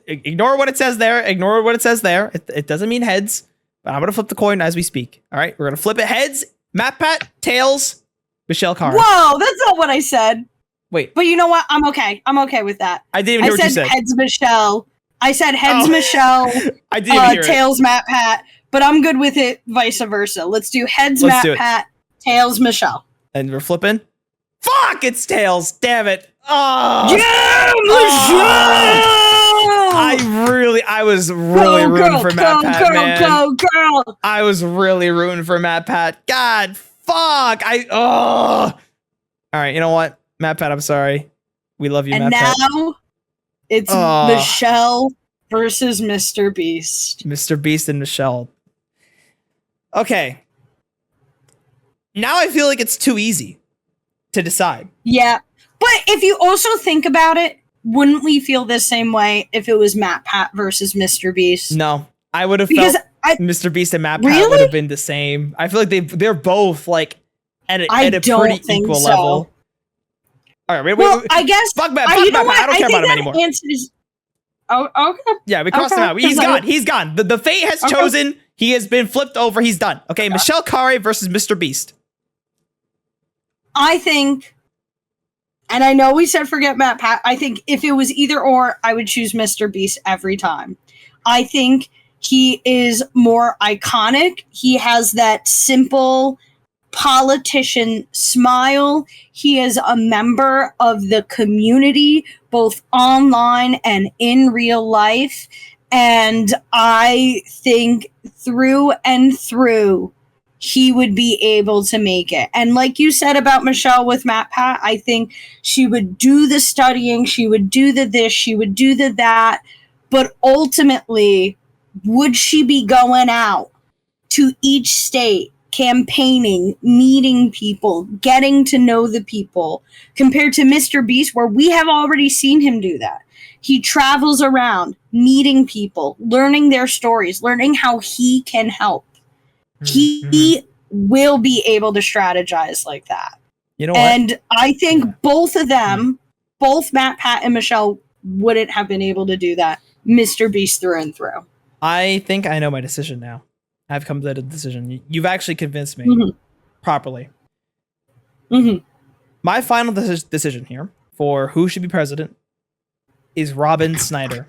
Ignore what it says there. It doesn't mean heads. But I'm going to flip the coin as we speak. All right, we're going to flip it heads, MatPat, tails, Michelle Carr. Whoa, that's not what I said. Wait. But you know what? I'm okay. I'm okay with that. I didn't even hear what you said. I said heads, Michelle. I said heads, Michelle. I didn't even hear tails, MatPat. But I'm good with it vice versa. Let's do heads, MatPat, tails, Michelle. And we're flipping. Fuck, it's tails. Damn it. Oh. Yeah, Michelle! I was really rooting for MatPat, man. Girl. I was really rooting for MatPat. God, fuck. All right, you know what? MatPat, I'm sorry. We love you, And MatPat. now it's Michelle versus Mr. Beast. Mr. Beast and Michelle. Okay. Now I feel like it's too easy to decide. Yeah. But if you also think about it, wouldn't we feel the same way if it was MatPat versus Mr. Beast? No. I would have Because felt Mr. Beast and MatPat Really? would have been the same. I feel like they're both like at a pretty equal level. All right, wait. I guess Fuck MatPat. you know what? I don't care about him that anymore. answers- Oh, okay. Yeah, we crossed him out. He's gone. He's gone. The fate has chosen. He has been flipped over. He's done. Okay, Michelle Khare versus Mr. Beast. I think, and I know we said forget MatPat. I think if it was either or, I would choose Mr. Beast every time. I think he is more iconic. He has that simple politician smile. He is a member of the community, both online and in real life. And I think through and through, he would be able to make it. And like you said about Michelle with MatPat, I think she would do the studying, she would do the this, she would do the that. But ultimately, would she be going out to each state, campaigning, meeting people, getting to know the people, compared to Mr. Beast, where we have already seen him do that? He travels around, meeting people, learning their stories, learning how he can help. He will be able to strategize like that. You know what? And I think both of them, both MatPat and Michelle, wouldn't have been able to do that. Mr. Beast through and through. I think I know my decision now. I've come to that decision. You've actually convinced me properly. My final decision here for who should be president is Robyn Snyder.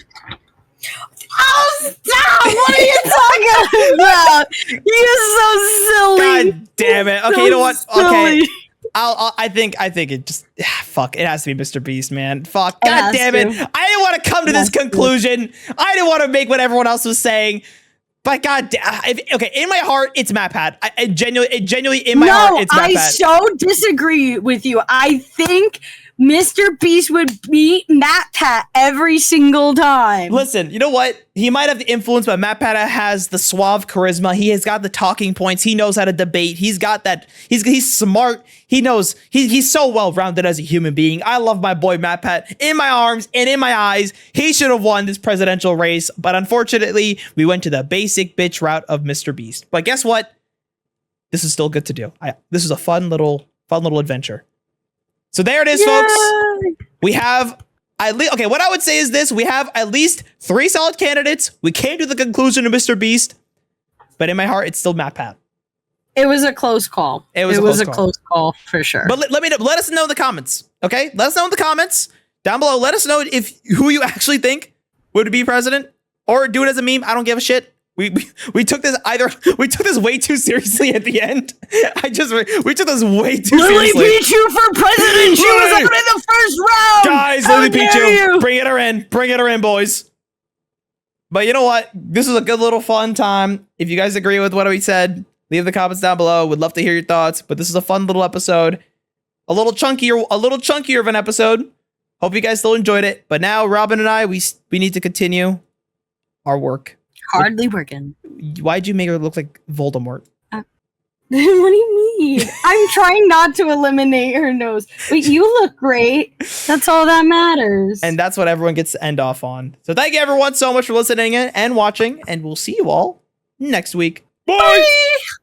Oh, stop! What are you talking about? You're so silly. God damn it. Okay, So you know what? Okay. silly. I think it just fuck. It has to be Mr. Beast, man. Fuck. God damn it. I didn't want to come to this conclusion. I didn't want to make what everyone else was saying. But God damn. Okay, in my heart, it's MatPat. I genuinely in my heart, it's MatPat. I so disagree with you. I think Mr. Beast would beat MatPat every single time. Listen, you know what? He might have the influence, but MatPat has the suave charisma. He has got the talking points. He knows how to debate. He's got that. He's smart. He knows. He's so well-rounded as a human being. I love my boy MatPat in my arms and in my eyes. He should have won this presidential race, but unfortunately, we went to the basic bitch route of Mr. Beast. But guess what? This is still good to do. This is a fun little adventure. So there it is, folks. We have okay, what I would say is this. We have at least 3 solid candidates. We came to the conclusion of Mr. Beast, but in my heart, it's still MatPat. It was a close call. It was a close call for sure. But let us know in the comments, okay? Let us know in the comments down below. Let us know who you actually think would be president, or do it as a meme. I don't give a shit. We took this way too seriously at the end. We took this way too Lily seriously. Pichu for president. She was out in the first round. Guys, Lily Pichu, bring it in, boys. But you know what? This was a good little fun time. If you guys agree with what we said, leave the comments down below. We'd love to hear your thoughts. But this is a fun little episode, a little chunkier of an episode. Hope you guys still enjoyed it. But now, Robyn and I, we need to continue our work. Hardly working. Why'd you make her look like Voldemort? What do you mean? I'm trying not to eliminate her nose. But you look great. That's all that matters. And that's what everyone gets to end off on. So thank you everyone so much for listening and watching. And we'll see you all next week. Bye!